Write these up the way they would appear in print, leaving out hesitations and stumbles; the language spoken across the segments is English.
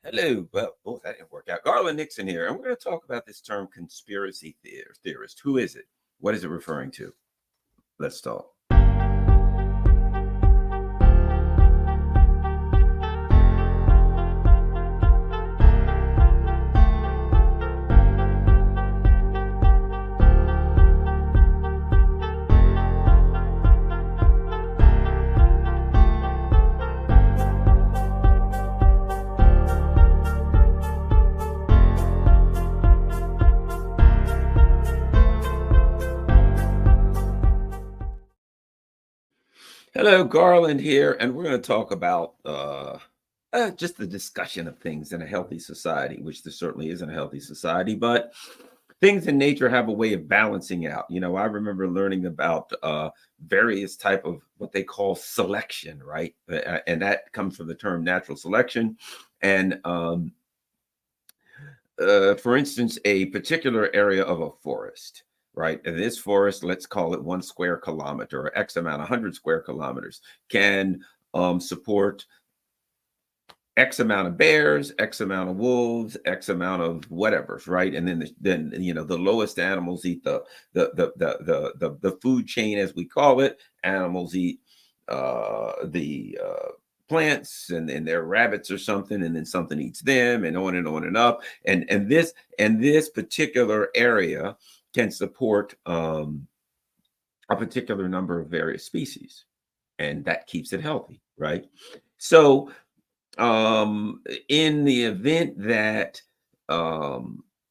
Hello. Well, boy, that didn't work out. Garland Nixon here, and we're going to talk about this term conspiracy theorist. Who is it? What is it referring to? Let's talk. Hello, Garland here, and we're going to talk about just the discussion of things in a healthy society, which there certainly isn't a healthy society, but things in nature have a way of balancing out. I remember learning about various type of what they call selection, right? And that comes from the term natural selection. And for instance, a particular area of a forest, right? And this forest, let's call it 1 square kilometer or X amount, 100 square kilometers, can support X amount of bears, X amount of wolves, X amount of whatever, right? And then the lowest animals eat the food chain, as we call it. Animals eat the plants, and they're rabbits or something, and then something eats them, and on and up. And this particular area can support a particular number of various species, and that keeps it healthy, right? So in the event that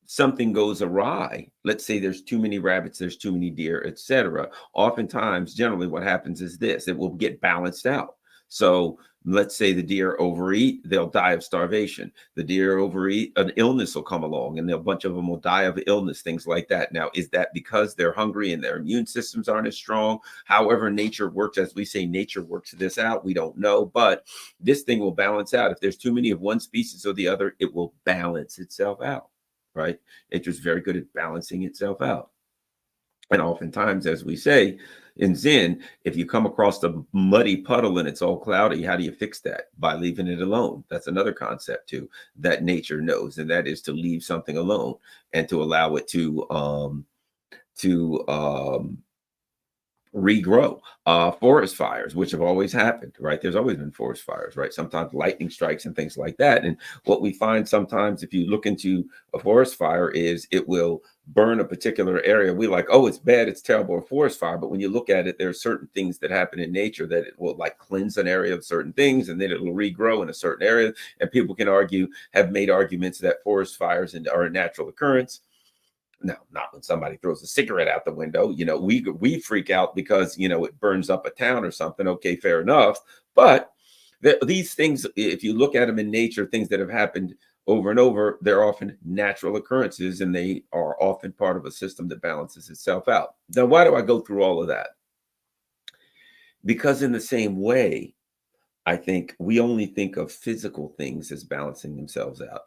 something goes awry, let's say there's too many rabbits, there's too many deer, etc., oftentimes, generally what happens is this: it will get balanced out. So let's say the deer overeat, they'll die of starvation. The deer overeat, an illness will come along, and a bunch of them will die of illness, things like that. Now, is that because they're hungry and their immune systems aren't as strong? However nature works, as we say, nature works this out. We don't know, but this thing will balance out. If there's too many of one species or the other, it will balance itself out, right? Nature's very good at balancing itself out. And oftentimes, as we say in Zen, if you come across a muddy puddle and it's all cloudy, how do you fix that? By leaving it alone. That's another concept too that nature knows, and that is to leave something alone and to allow it to regrow. Forest fires, which have always happened, right? There's always been forest fires, right? Sometimes lightning strikes and things like that. And what we find sometimes, if you look into a forest fire, is it will burn a particular area. We like, oh, it's bad, it's terrible, a forest fire. But when you look at it, there are certain things that happen in nature that it will like cleanse an area of certain things, and then it will regrow in a certain area. And people can have made arguments that forest fires are a natural occurrence. No, not when somebody throws a cigarette out the window. We freak out because it burns up a town or something. Okay, fair enough. But these things, if you look at them in nature, things that have happened over and over, they're often natural occurrences, and they are often part of a system that balances itself out. Now, why do I go through all of that? Because in the same way, I think we only think of physical things as balancing themselves out.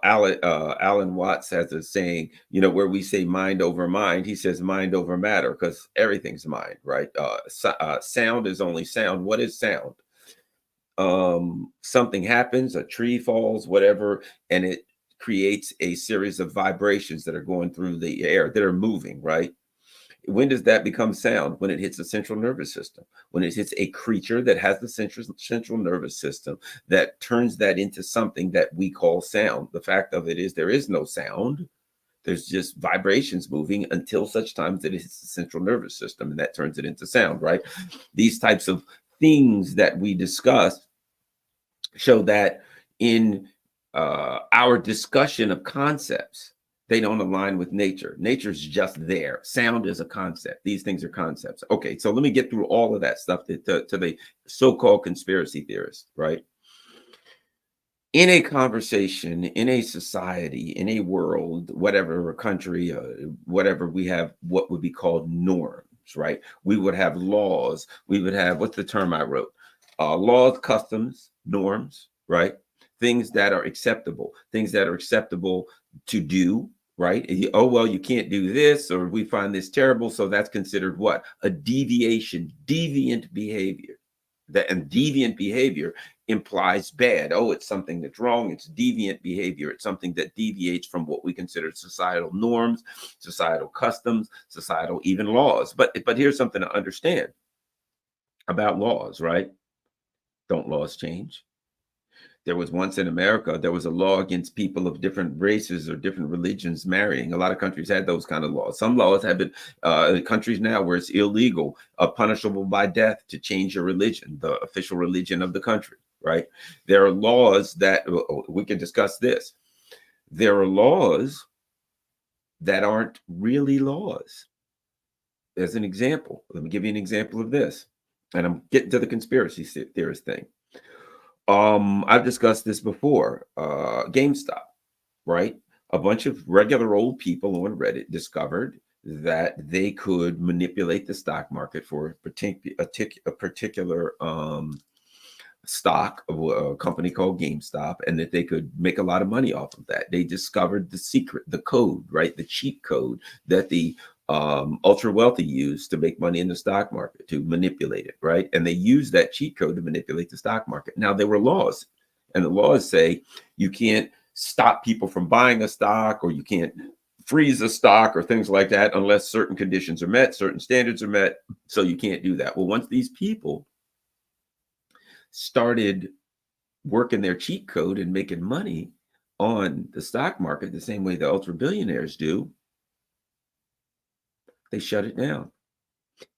Alan Watts has a saying, where we say mind over mind, he says mind over matter, because everything's mind, right? Sound is only sound. What is sound? Something happens, a tree falls, whatever, and it creates a series of vibrations that are going through the air, that are moving, right? When does that become sound? When it hits the central nervous system, when it hits a creature that has the central nervous system that turns that into something that we call sound. The fact of it is there is no sound. There's just vibrations moving until such times that it hits the central nervous system, and that turns it into sound, right? These types of things that we discuss show that in our discussion of concepts, they don't align with nature. Nature's just there. Sound is a concept. These things are concepts. Okay, so let me get through all of that stuff to the so-called conspiracy theorists, right? In a conversation, in a society, in a world, whatever, a country, whatever, we have what would be called norms, right? We would have laws. We would have, what's the term I wrote? Laws, customs, norms, right? Things that are acceptable to do, right? Oh, well, you can't do this, or we find this terrible. So that's considered what? A deviation, deviant behavior. And deviant behavior implies bad. Oh, it's something that's wrong. It's deviant behavior. It's something that deviates from what we consider societal norms, societal customs, societal even laws. But here's something to understand about laws, right? Don't laws change? There was once in America, there was a law against people of different races or different religions marrying. A lot of countries had those kind of laws. Some laws have been in countries now where it's illegal, punishable by death to change your religion, the official religion of the country, right? There are laws that we can discuss this. There are laws that aren't really laws. As an example, let me give you an example of this. And I'm getting to the conspiracy theorist thing. I've discussed this before. GameStop, right? A bunch of regular old people on Reddit discovered that they could manipulate the stock market for a particular stock of a company called GameStop, and that they could make a lot of money off of that. They discovered the secret, the code, right? The cheat code that the ultra wealthy use to make money in the stock market, to manipulate it, right? And they use that cheat code to manipulate the stock market. Now, there were laws, and the laws say you can't stop people from buying a stock, or you can't freeze a stock or things like that unless certain conditions are met, certain standards are met. So you can't do that. Well, once these people started working their cheat code and making money on the stock market the same way the ultra billionaires do, they shut it down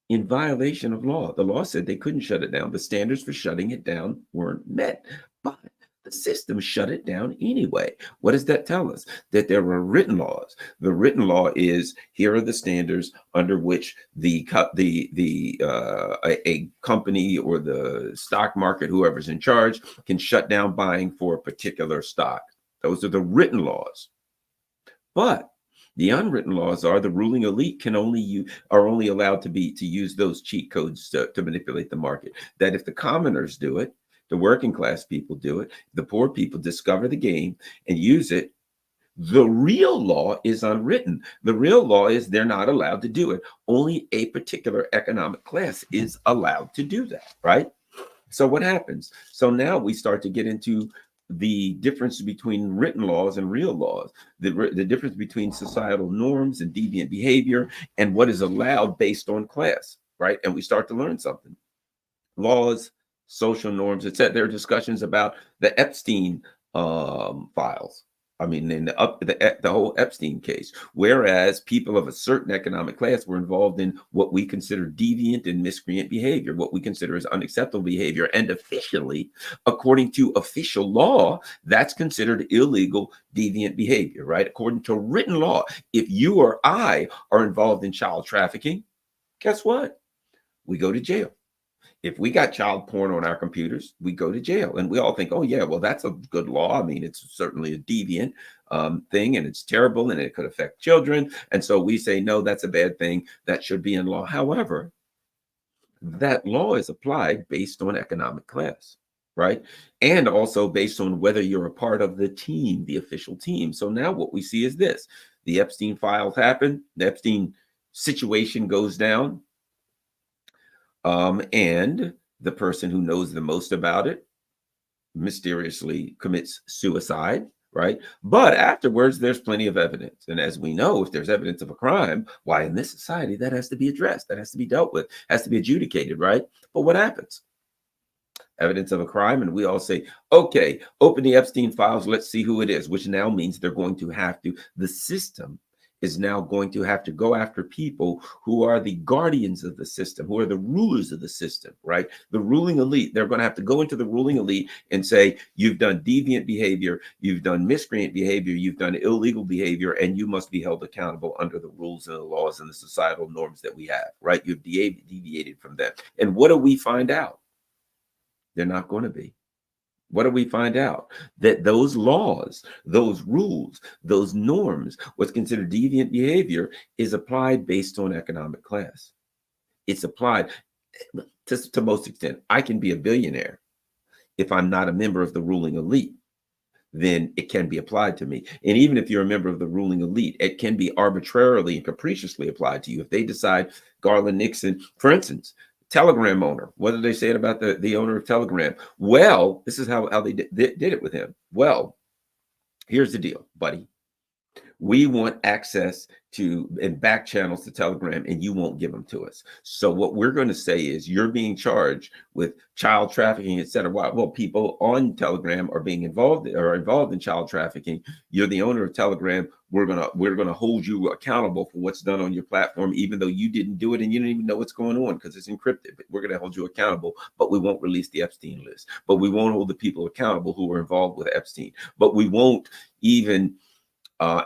in violation of law. The law said they couldn't shut it down. The standards for shutting it down weren't met, but the system shut it down anyway. What does that tell us? That there were written laws. The written law is, here are the standards under which a company or the stock market, whoever's in charge, can shut down buying for a particular stock. Those are the written laws. But the unwritten laws are the ruling elite are only allowed to use those cheat codes to manipulate the market. That if the commoners do it, the working class people do it, the poor people discover the game and use it, the real law is unwritten. The real law is they're not allowed to do it. Only a particular economic class is allowed to do that, right? So what happens? So now we start to get into the difference between written laws and real laws, the difference between societal norms and deviant behavior and what is allowed based on class, right? And we start to learn something. Laws, social norms, etc. There are discussions about the Epstein files. I mean, in the whole Epstein case, whereas people of a certain economic class were involved in what we consider deviant and miscreant behavior, what we consider as unacceptable behavior. And officially, according to official law, that's considered illegal, deviant behavior, right? According to written law, if you or I are involved in child trafficking, guess what? We go to jail. If we got child porn on our computers, we go to jail. And we all think, oh, yeah, well, that's a good law. I mean, it's certainly a deviant thing, and it's terrible, and it could affect children. And so we say, no, that's a bad thing. That should be in law. However, that law is applied based on economic class, right? And also based on whether you're a part of the team, the official team. So now what we see is this. The Epstein files happen. The Epstein situation goes down. And the person who knows the most about it mysteriously commits suicide, right? But afterwards, there's plenty of evidence. And as we know, if there's evidence of a crime, why in this society, that has to be addressed, that has to be dealt with, has to be adjudicated, right? But what happens? Evidence of a crime, and we all say, okay, open the Epstein files, let's see who it is, which now means they're going to have to, the system is now going to have to go after people who are the guardians of the system, who are the rulers of the system, right? The ruling elite. They're going to have to go into the ruling elite and say, you've done deviant behavior, you've done miscreant behavior, you've done illegal behavior, and you must be held accountable under the rules and the laws and the societal norms that we have, right? You've deviated from them. And what do we find out? They're not going to be. What do we find out? That those laws, those rules, those norms, what's considered deviant behavior is applied based on economic class. It's applied to most extent. I can be a billionaire if I'm not a member of the ruling elite. Then it can be applied to me. And even if you're a member of the ruling elite, it can be arbitrarily and capriciously applied to you. If they decide Garland Nixon, for instance, Telegram owner. What did they say about the owner of Telegram? Well, this is how they did it with him. Well, here's the deal, buddy. We want access to and back channels to Telegram, and you won't give them to us. So what we're going to say is you're being charged with child trafficking, et cetera. Well, people on Telegram are being involved in child trafficking. You're the owner of Telegram. We're gonna hold you accountable for what's done on your platform, even though you didn't do it and you didn't even know what's going on because it's encrypted. But we're gonna hold you accountable, but we won't release the Epstein list. But we won't hold the people accountable who were involved with Epstein. But we won't even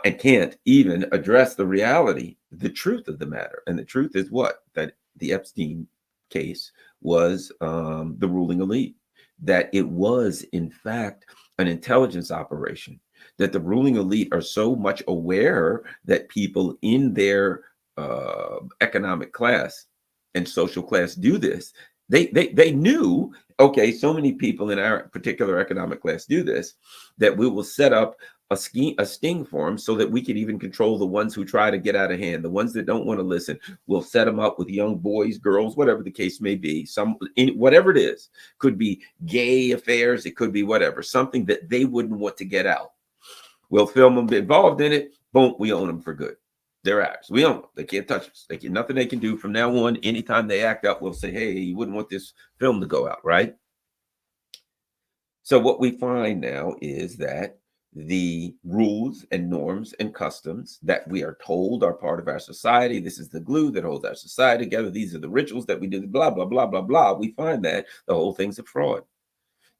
and can't even address the reality, the truth of the matter. And the truth is what? That the Epstein case was the ruling elite, that it was, in fact, an intelligence operation, that the ruling elite are so much aware that people in their economic class and social class do this. They knew, okay, so many people in our particular economic class do this, that we will set up a sting for them so that we can even control the ones who try to get out of hand. The ones that don't want to listen, we'll set them up with young boys, girls, whatever the case may be. Whatever it is, could be gay affairs, it could be whatever, something that they wouldn't want to get out. We'll film them involved in it. Boom, we own them for good. They're ours. We own them. They can't touch us. Nothing they can do from now on. Anytime they act up, we'll say, hey, you wouldn't want this film to go out, right? So what we find now is that the rules and norms and customs that we are told are part of our society, this is the glue that holds our society together, these are the rituals that we do, blah, blah, blah, blah, blah. We find that the whole thing's a fraud.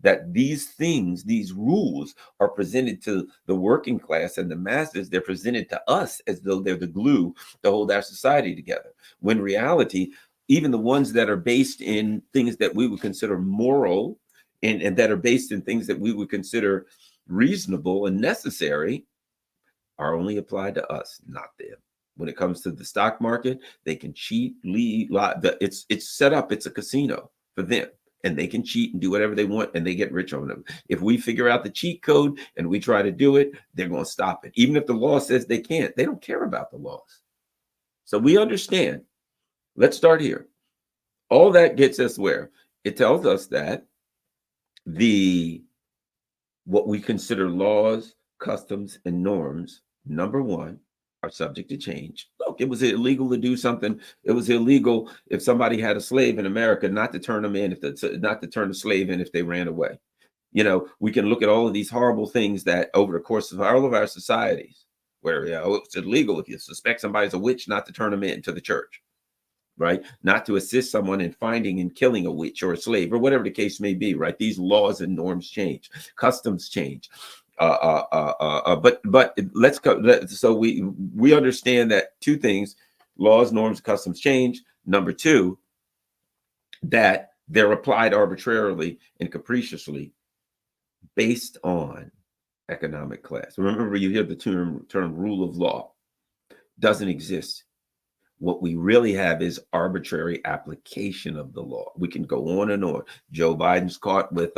That these things, these rules are presented to the working class and the masses. They're presented to us as though they're the glue to hold our society together. When in reality, even the ones that are based in things that we would consider moral and that are based in things that we would consider reasonable and necessary are only applied to us, not them. When it comes to the stock market, they can cheat, it's set up, it's a casino for them. And they can cheat and do whatever they want and they get rich on them. If we figure out the cheat code and we try to do it, they're going to stop it. Even if the law says they can't, they don't care about the laws. So we understand. Let's start here. All that gets us where? It tells us that what we consider laws, customs, and norms, number one, are subject to change. Look, it was illegal to do something. It was illegal if somebody had a slave in America not to turn them in, not to turn the slave in if they ran away. You know, we can look at all of these horrible things that over the course of all of our societies, where it's illegal if you suspect somebody's a witch not to turn them into the church, right? Not to assist someone in finding and killing a witch or a slave or whatever the case may be, right? These laws and norms change, customs change. But let's go. So we understand that two things: laws, norms, customs change. Number two, that they're applied arbitrarily and capriciously based on economic class. Remember, you hear the term rule of law. Doesn't exist. What we really have is arbitrary application of the law. We can go on and on. Joe Biden's caught with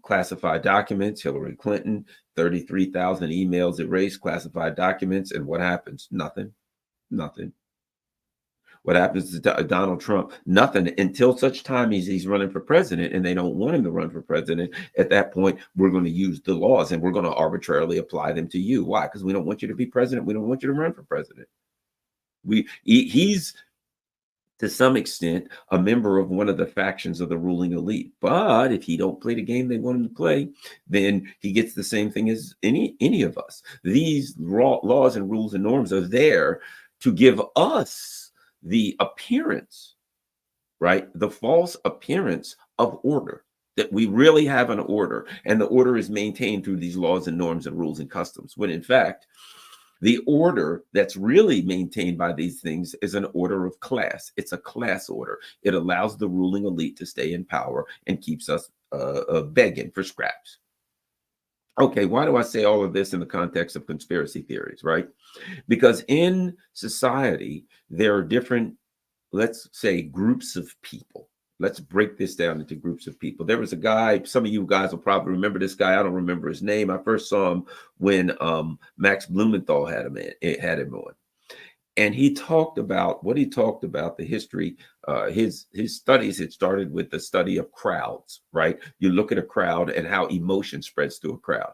classified documents. Hillary Clinton, 33,000 emails erased, classified documents. And what happens? Nothing. What happens to Donald Trump? Nothing until such time as he's running for president and they don't want him to run for president. At that point, we're going to use the laws and we're going to arbitrarily apply them to you. Why? Because we don't want you to be president. We don't want you to run for president. He's to some extent a member of one of the factions of the ruling elite. But if he don't play the game they want him to play, then he gets the same thing as any of us. These laws and rules and norms are there to give us the appearance, right? The false appearance of order, that we really have an order, and the order is maintained through these laws and norms and rules and customs, when in fact, the order that's really maintained by these things is an order of class. It's a class order. It allows the ruling elite to stay in power and keeps us begging for scraps. Okay, why do I say all of this in the context of conspiracy theories, right? Because in society, there are different, let's say, groups of people. Let's break this down into groups of people. There was a guy, some of you guys will probably remember this guy. I don't remember his name. I first saw him when Max Blumenthal had him on. And he talked about what he talked about the history. His studies had started with the study of crowds, right? You look at a crowd and how emotion spreads through a crowd,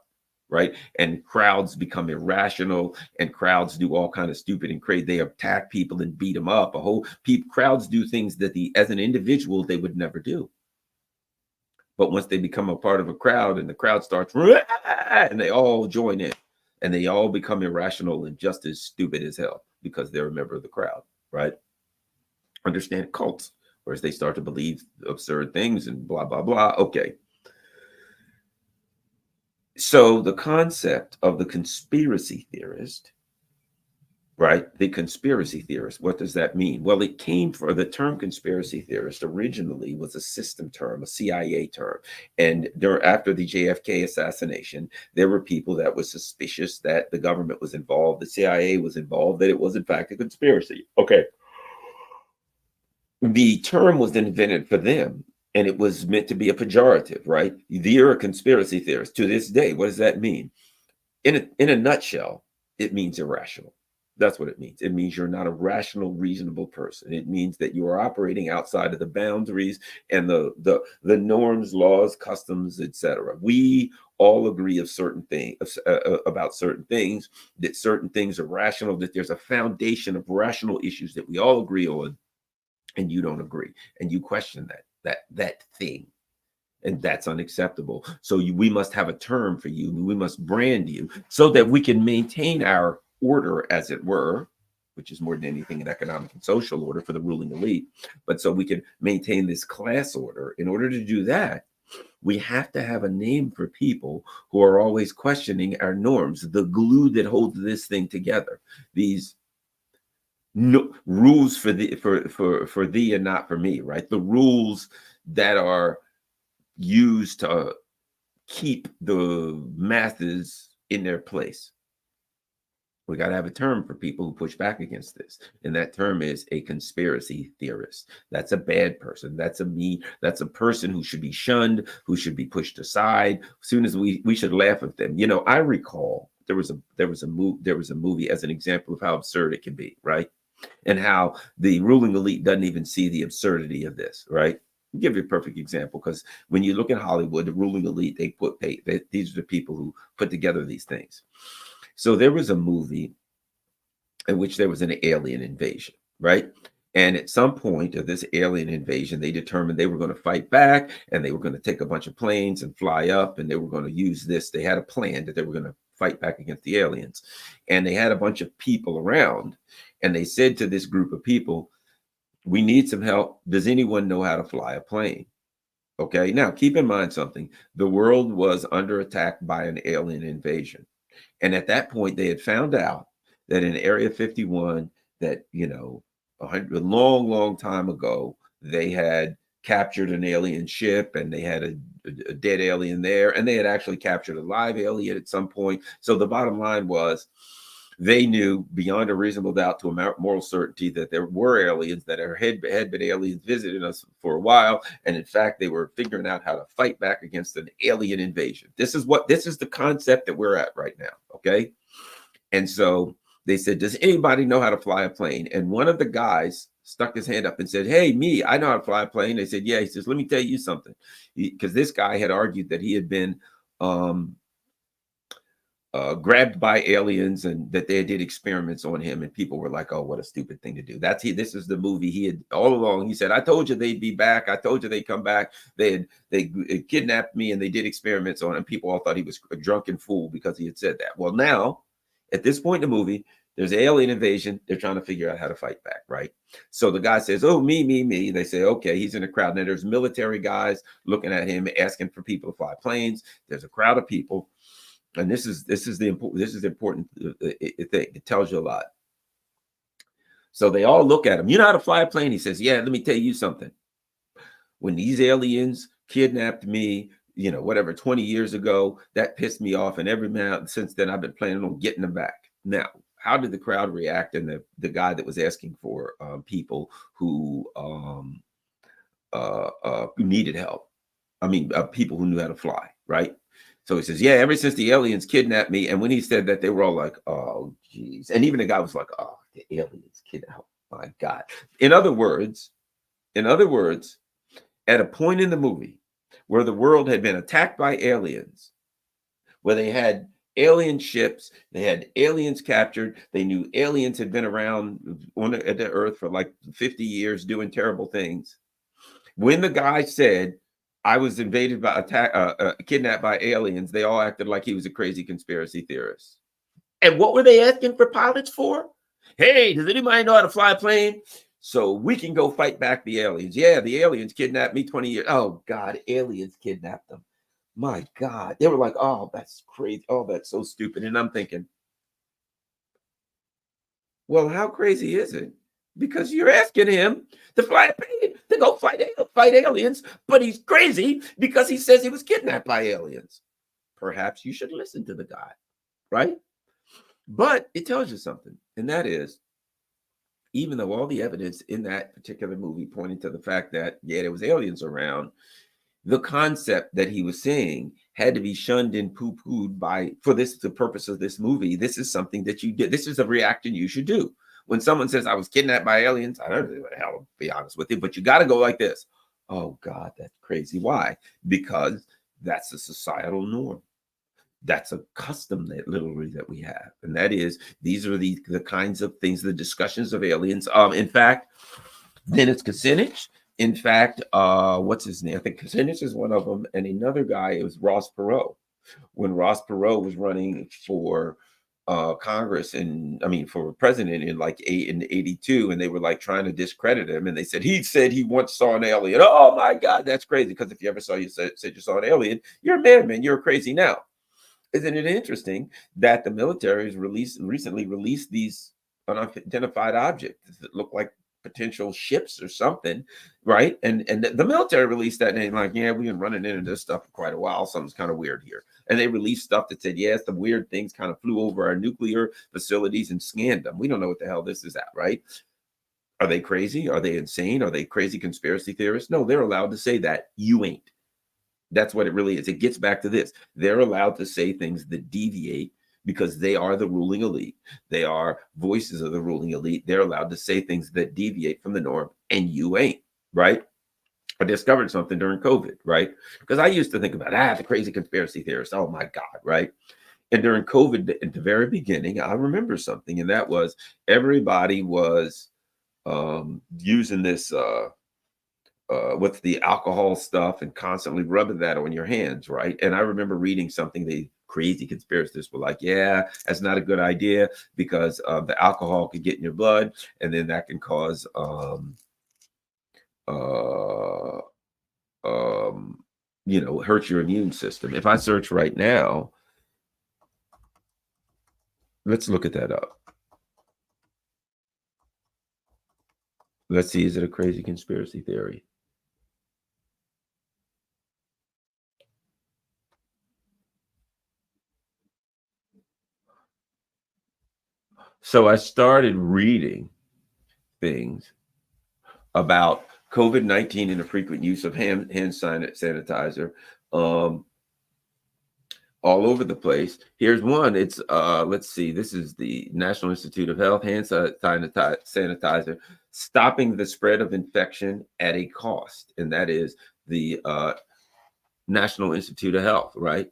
right? And crowds become irrational, and crowds do all kind of stupid and crazy. They attack people and beat them up. Crowds do things that as an individual they would never do. But once they become a part of a crowd and the crowd starts, and they all join in, and they all become irrational and just as stupid as hell because they're a member of the crowd, right? Understand cults, whereas they start to believe absurd things and blah, blah, blah. Okay. So the concept of the conspiracy theorist, right? The conspiracy theorist, what does that mean? Well, it came for the term conspiracy theorist originally was a system term, a CIA term. And after the JFK assassination, there were people that were suspicious that the government was involved, the CIA was involved, that it was in fact a conspiracy. Okay. The term was invented for them, and it was meant to be a pejorative, right? You're a conspiracy theorist. To this day, what does that mean? In a nutshell, it means irrational. That's what it means. It means you're not a rational, reasonable person. It means that you are operating outside of the boundaries and the norms, laws, customs, etc. We all agree of certain things about certain things, that certain things are rational, that there's a foundation of rational issues that we all agree on, and you don't agree, and you question that thing. And that's unacceptable. So we must have a term for you. We must brand you so that we can maintain our order, as it were, which is more than anything an economic and social order for the ruling elite. But so we can maintain this class order. In order to do that, we have to have a name for people who are always questioning our norms, the glue that holds this thing together. These rules for thee and not for me, right? The rules that are used to keep the masses in their place. We got to have a term for people who push back against this. And that term is a conspiracy theorist. That's a bad person. That's a person who should be shunned, who should be pushed aside. As soon as we should laugh at them. I recall there was a movie as an example of how absurd it can be, right? And how the ruling elite doesn't even see the absurdity of this, right? I'll give you a perfect example, because when you look at Hollywood, the ruling elite, these are the people who put together these things. So there was a movie in which there was an alien invasion, right? And at some point of this alien invasion, they determined they were going to fight back, and they were going to take a bunch of planes and fly up, and they were going to use this. They had a plan that they were going to fight back against the aliens. And they had a bunch of people around, and they said to this group of people, we need some help. Does anyone know how to fly a plane? Okay, now keep in mind something. The world was under attack by an alien invasion. And at that point, they had found out that in Area 51, that, a long time ago, they had captured an alien ship, and they had a dead alien there, and they had actually captured a live alien at some point. So the bottom line was, they knew beyond a reasonable doubt, to a moral certainty, that there were aliens that had been aliens visiting us for a while. And in fact, they were figuring out how to fight back against an alien invasion. This is the concept that we're at right now. Okay. And so they said, does anybody know how to fly a plane? And one of the guys stuck his hand up and said, hey, me, I know how to fly a plane. They said, yeah. He says, let me tell you something. Because this guy had argued that he had been, grabbed by aliens, and that they did experiments on him, and people were like, oh, what a stupid thing to do. This is the movie he had all along. He said, I told you they'd be back. I told you they'd come back. They kidnapped me, and they did experiments on him. People all thought he was a drunken fool because he had said that. Well, now at this point in the movie, there's alien invasion. They're trying to figure out how to fight back, right? So the guy says, oh, me. They say, okay, he's in a crowd. Now there's military guys looking at him, asking for people to fly planes. There's a crowd of people. And this is the important thing. It tells you a lot. So they all look at him. You know how to fly a plane? He says, yeah, let me tell you something. When these aliens kidnapped me, 20 years ago, that pissed me off. And every minute since then, I've been planning on getting them back. Now, how did the crowd react? And the guy that was asking for people who needed help. I mean, people who knew how to fly, right? So he says, yeah, ever since the aliens kidnapped me. And when he said that, they were all like, oh, geez. And even the guy was like, oh, The aliens kidnapped. Oh my God. In other words, in other words, at a point in the movie where the world had been attacked by aliens, where they had alien ships, they had aliens captured, they knew aliens had been around at the earth for like 50 years doing terrible things. When the guy said, I was invaded by kidnapped by aliens, they all acted like he was a crazy conspiracy theorist. And what were they asking for pilots for? Hey, does anybody know how to fly a plane? So we can go fight back the aliens. Yeah, the aliens kidnapped me 20 years. Oh God, aliens kidnapped them. My God. They were like, oh, that's crazy. Oh, that's so stupid. And I'm thinking, well, how crazy is it? Because you're asking him to fly a plane to go fight aliens, but he's crazy because he says he was kidnapped by aliens. Perhaps you should listen to the guy, right? But it tells you something, and that is, even though all the evidence in that particular movie pointed to the fact that, yeah, there was aliens around, the concept that he was saying had to be shunned and poo-pooed for the purpose of this movie. This is something that you did. This is a reaction you should do. When someone says, I was kidnapped by aliens, I don't know what the hell, to be honest with you, but you got to go like this. Oh, God, that's crazy. Why? Because that's a societal norm. That's a custom that literally that we have. And that is, these are the kinds of things, the discussions of aliens. In fact, Dennis Kucinich. In fact, what's his name? I think Kucinich is one of them. And another guy, it was Ross Perot. When Ross Perot was running for Congress for president in like 82, and they were like trying to discredit him, and they said he once saw an alien. Oh my God, that's crazy. Because if you ever said you saw an alien, you're a madman, you're crazy now. Isn't it interesting that the military has recently released these unidentified objects that look like potential ships or something, right? And the military released that name, like, yeah, we've been running into this stuff for quite a while. Something's kind of weird here. And they released stuff that said, yes, the weird things kind of flew over our nuclear facilities and scanned them. We don't know what the hell this is at, right? Are they crazy? Are they insane? Are they crazy conspiracy theorists? No, they're allowed to say that. You ain't. That's what it really is. It gets back to this. They're allowed to say things that deviate because they are the ruling elite. They are voices of the ruling elite. They're allowed to say things that deviate from the norm, and you ain't, right? I discovered something during COVID, right? Because I used to think about, the crazy conspiracy theorists. Oh my God, right? And during COVID, at the very beginning, I remember something, and that was everybody was using this with the alcohol stuff and constantly rubbing that on your hands, right? And I remember reading something, the crazy conspiracists were like, yeah, that's not a good idea because the alcohol could get in your blood, and then that can cause hurt your immune system. If I search right now, let's look at that up. Let's see, is it a crazy conspiracy theory? So I started reading things about COVID-19 and the frequent use of hand sanitizer all over the place. Here's one. It's let's see. This is the National Institute of Health hand sanitizer, stopping the spread of infection at a cost, and that is the National Institute of Health, right?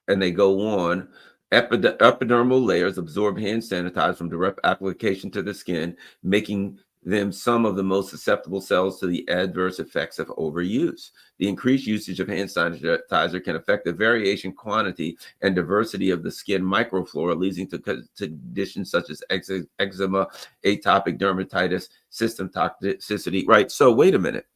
And they go on. Epidermal layers absorb hand sanitizer from direct application to the skin, making them some of the most susceptible cells to the adverse effects of overuse. The increased usage of hand sanitizer can affect the variation, quantity, and diversity of the skin microflora, leading to conditions such as eczema, atopic dermatitis, system toxicity. Right. So wait a minute.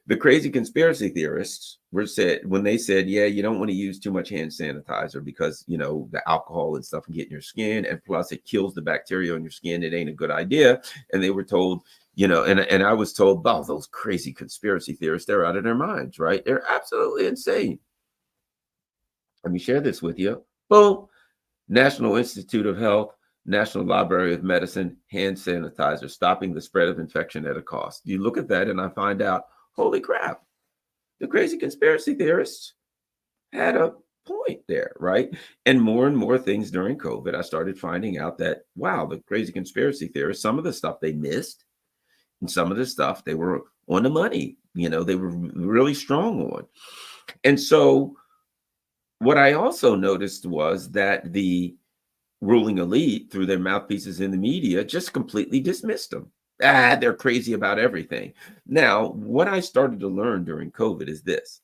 The crazy conspiracy theorists when they said, yeah, you don't want to use too much hand sanitizer because, the alcohol and stuff can get in your skin, and plus it kills the bacteria on your skin. It ain't a good idea. And they were told, and I was told, oh, those crazy conspiracy theorists, they're out of their minds, right? They're absolutely insane. Let me share this with you. Boom. National Institute of Health, National Library of Medicine, hand sanitizer, stopping the spread of infection at a cost. You look at that and I find out, holy crap, the crazy conspiracy theorists had a point there, right? And more things during COVID, I started finding out that, wow, the crazy conspiracy theorists, some of the stuff they missed, and some of the stuff they were on the money, they were really strong on. And so what I also noticed was that the ruling elite, through their mouthpieces in the media, just completely dismissed them. They're crazy about everything. Now, what I started to learn during COVID is this: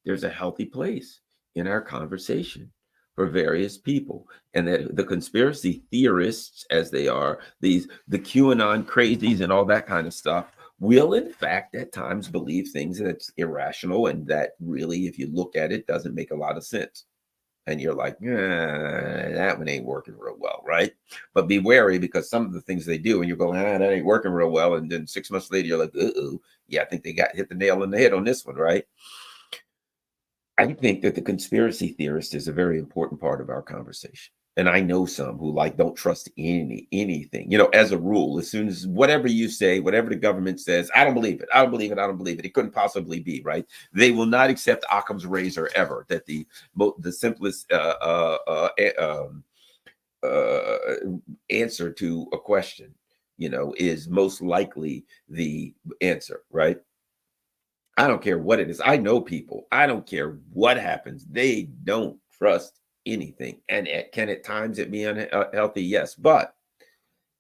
there's a healthy place in our conversation for various people, and that the conspiracy theorists, as they are, the QAnon crazies and all that kind of stuff, will in fact at times believe things that's irrational and that really, if you look at it, doesn't make a lot of sense. And you're like, that one ain't working real well, right? But be wary, because some of the things they do, and you go, that ain't working real well. And then 6 months later, you're like, yeah, I think they got hit the nail on the head on this one, right? I think that the conspiracy theorist is a very important part of our conversation. And I know some who don't trust anything. As a rule, as soon as whatever you say, whatever the government says, I don't believe it. I don't believe it. I don't believe it. It couldn't possibly be, right? They will not accept Occam's razor ever. That the simplest answer to a question, is most likely the answer, right? I don't care what it is. I know people. I don't care what happens. They don't trust anything. And can at times it be unhealthy? Yes. But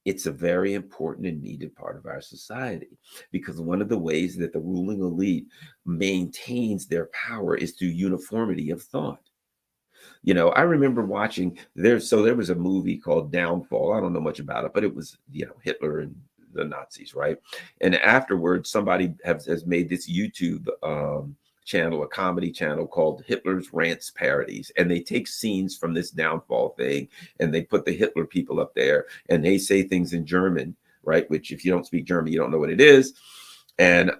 it's a very important and needed part of our society, because one of the ways that the ruling elite maintains their power is through uniformity of thought. I remember watching there was a movie called Downfall. I don't know much about it, but it was, Hitler and the Nazis, right? And afterwards, somebody has made this YouTube channel, a comedy channel called Hitler's Rants Parodies. And they take scenes from this Downfall thing and they put the Hitler people up there and they say things in German, right? Which, if you don't speak German, you don't know what it is. And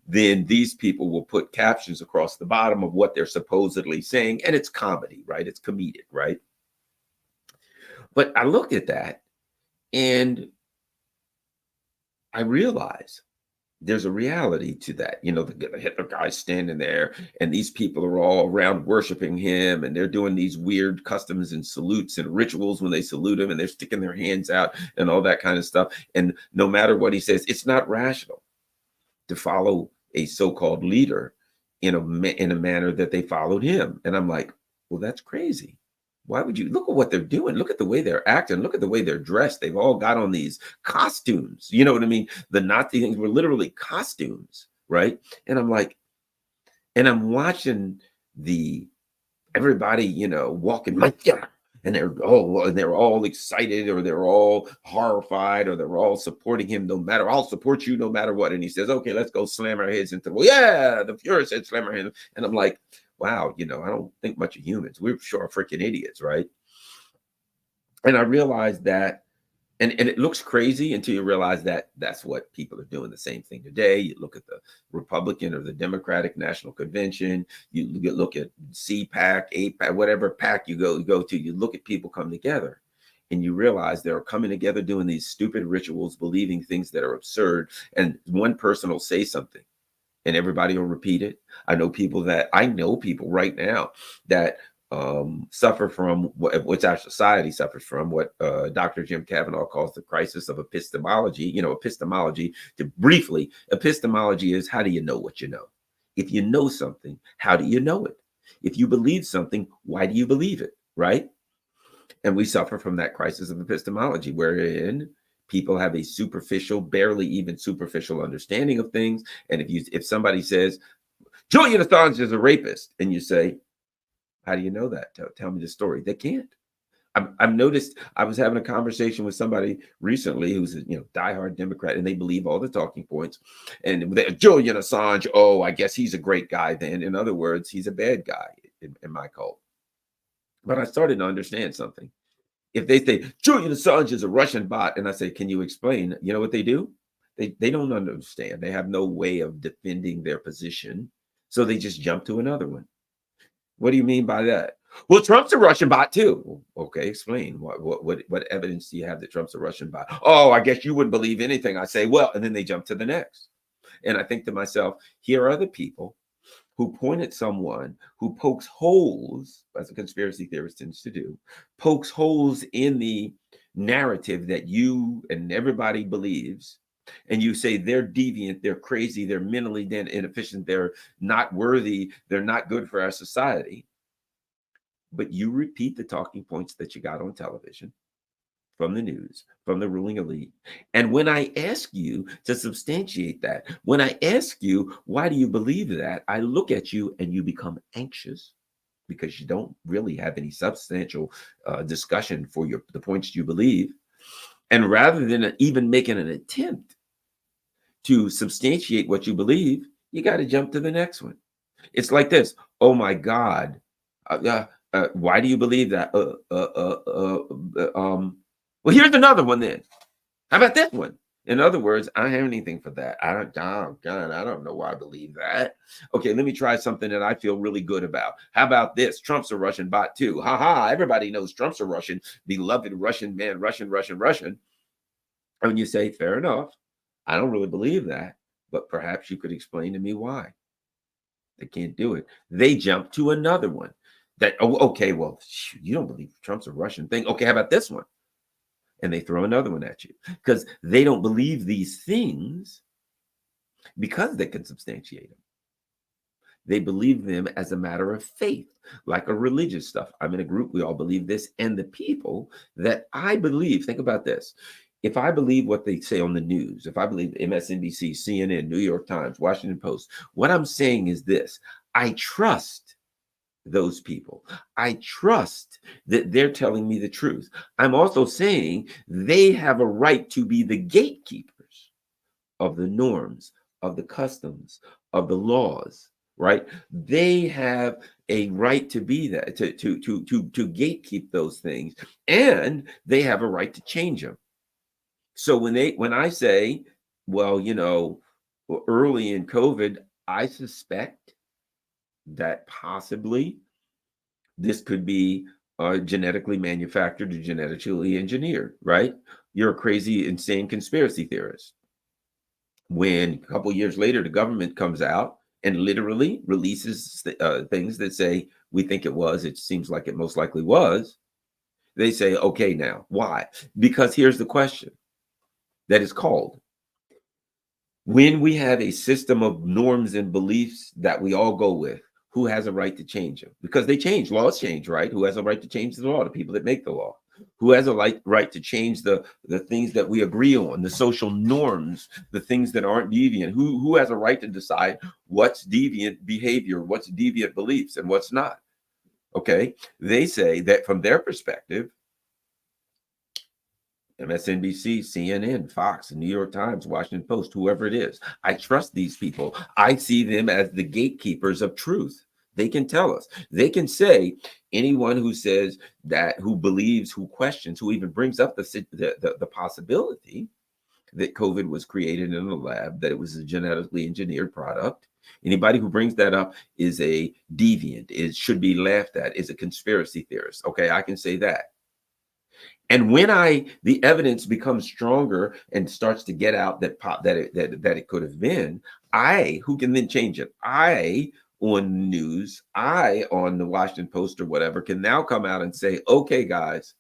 then these people will put captions across the bottom of what they're supposedly saying. And it's comedy, right? It's comedic, right? But I looked at that and I realize there's a reality to that. The Hitler guy's standing there and these people are all around worshiping him, and they're doing these weird customs and salutes and rituals when they salute him, and they're sticking their hands out and all that kind of stuff. And no matter what he says, it's not rational to follow a so-called leader in a manner that they followed him. And I'm like, well, that's crazy. Why would you? Look at what they're doing? Look at the way they're acting. Look at the way they're dressed. They've all got on these costumes. You know what I mean? The Nazi things were literally costumes, right? And I'm like, and I'm watching everybody, walking, and they're all excited, or they're all horrified, or they're all supporting him. No matter, I'll support you no matter what. And he says, okay, let's go slam our heads into the wall. Yeah, the Fuhrer said slam our heads. And I'm like, wow, I don't think much of humans. We're sure freaking idiots, right? And I realized that, and it looks crazy until you realize that that's what people are doing the same thing today. You look at the Republican or the Democratic National Convention, you look at CPAC, APAC, whatever PAC you go to, you look at people come together and you realize they're coming together doing these stupid rituals, believing things that are absurd. And one person will say something and everybody will repeat it. I know people right now that suffer from which our society suffers from, what Dr. Jim Kavanaugh calls the crisis of epistemology. Epistemology, epistemology is, how do you know what you know? If you know something, how do you know it? If you believe something, why do you believe it, right? And we suffer from that crisis of epistemology, wherein people have a superficial, barely even superficial understanding of things. And if somebody says, Julian Assange is a rapist, and you say, how do you know that? Tell me the story. They can't. I've noticed, I was having a conversation with somebody recently who's a diehard Democrat, and they believe all the talking points. And Julian Assange, oh, I guess he's a great guy then. In other words, he's a bad guy in my cult. But I started to understand something. If they say Julian Assange is a Russian bot, and I say, can you explain? You know what they do? They don't understand. They have no way of defending their position. So they just jump to another one. What do you mean by that? Well, Trump's a Russian bot too. Okay, explain. What evidence do you have that Trump's a Russian bot? Oh, I guess you wouldn't believe anything I say. Well, and then they jump to the next. And I think to myself, here are the people who point at someone who pokes holes, as a conspiracy theorist tends to do, pokes holes in the narrative that you and everybody believes, and you say they're deviant, they're crazy, they're mentally inefficient, they're not worthy, they're not good for our society. But you repeat the talking points that you got on television, from the news, from the ruling elite. And when I ask you to substantiate that, when I ask you, why do you believe that? I look at you and you become anxious because you don't really have any substantial discussion for the points you believe. And rather than even making an attempt to substantiate what you believe, you got to jump to the next one. It's like this. Oh my God. Why do you believe that? Well, here's another one then. How about this one? In other words, I don't have anything for that. I don't know why I believe that. Okay, let me try something that I feel really good about. How about this? Trump's a Russian bot too. Ha ha, everybody knows Trump's a Russian, beloved Russian man, Russian. And you say, fair enough. I don't really believe that, but perhaps you could explain to me why. They can't do it. They jump to another one. That, okay, well, you don't believe Trump's a Russian thing. Okay, how about this one? And they throw another one at you because they don't believe these things because they can substantiate them. They believe them as a matter of faith, like a religious stuff. I'm in a group, we all believe this. And the people that I believe, think about this. If I believe what they say on the news, if I believe MSNBC, CNN, New York Times, Washington Post, what I'm saying is this: I trust those people. I trust that they're telling me the truth. I'm also saying they have a right to be the gatekeepers of the norms, of the customs, of the laws, right? They have a right to be that, to gatekeep those things, and they have a right to change them. So when I say, well, early in COVID, I suspect that possibly this could be genetically manufactured or genetically engineered, right? You're a crazy, insane conspiracy theorist. When a couple years later, the government comes out and literally releases things that say, we think it seems like it most likely was. They say, okay, now, why? Because here's the question that is called: when we have a system of norms and beliefs that we all go with, who has a right to change them? Because they change, laws change, right? Who has a right to change the law? The people that make the law. Who has a right to change the things that we agree on, the social norms, the things that aren't deviant? Who has a right to decide what's deviant behavior, what's deviant beliefs, and what's not? Okay, they say that from their perspective, MSNBC, CNN, Fox, New York Times, Washington Post, whoever it is, I trust these people. I see them as the gatekeepers of truth. They can tell us. They can say, anyone who says that, who believes, who questions, who even brings up the possibility that COVID was created in a lab, that it was a genetically engineered product. Anybody who brings that up is a deviant. It should be laughed at, is a conspiracy theorist. Okay, I can say that. And when the evidence becomes stronger and starts to get out that it could have been, who can then change it? I, on news, I on the Washington Post or whatever, can now come out and say, okay, guys,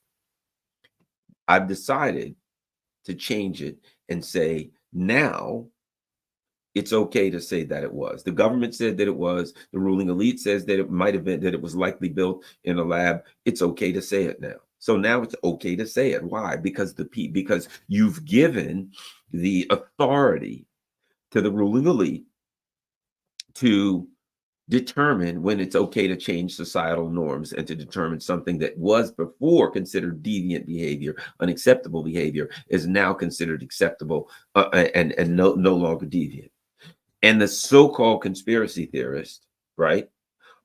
I've decided to change it and say, now it's okay to say that it was. The government said that it was. The ruling elite says that it might have been, that it was likely built in a lab. It's okay to say it now. So now it's okay to say it. Why? Because you've given the authority to the ruling elite to determine when it's okay to change societal norms, and to determine something that was before considered deviant behavior, unacceptable behavior, is now considered acceptable and no longer deviant. And the so-called conspiracy theorists, right,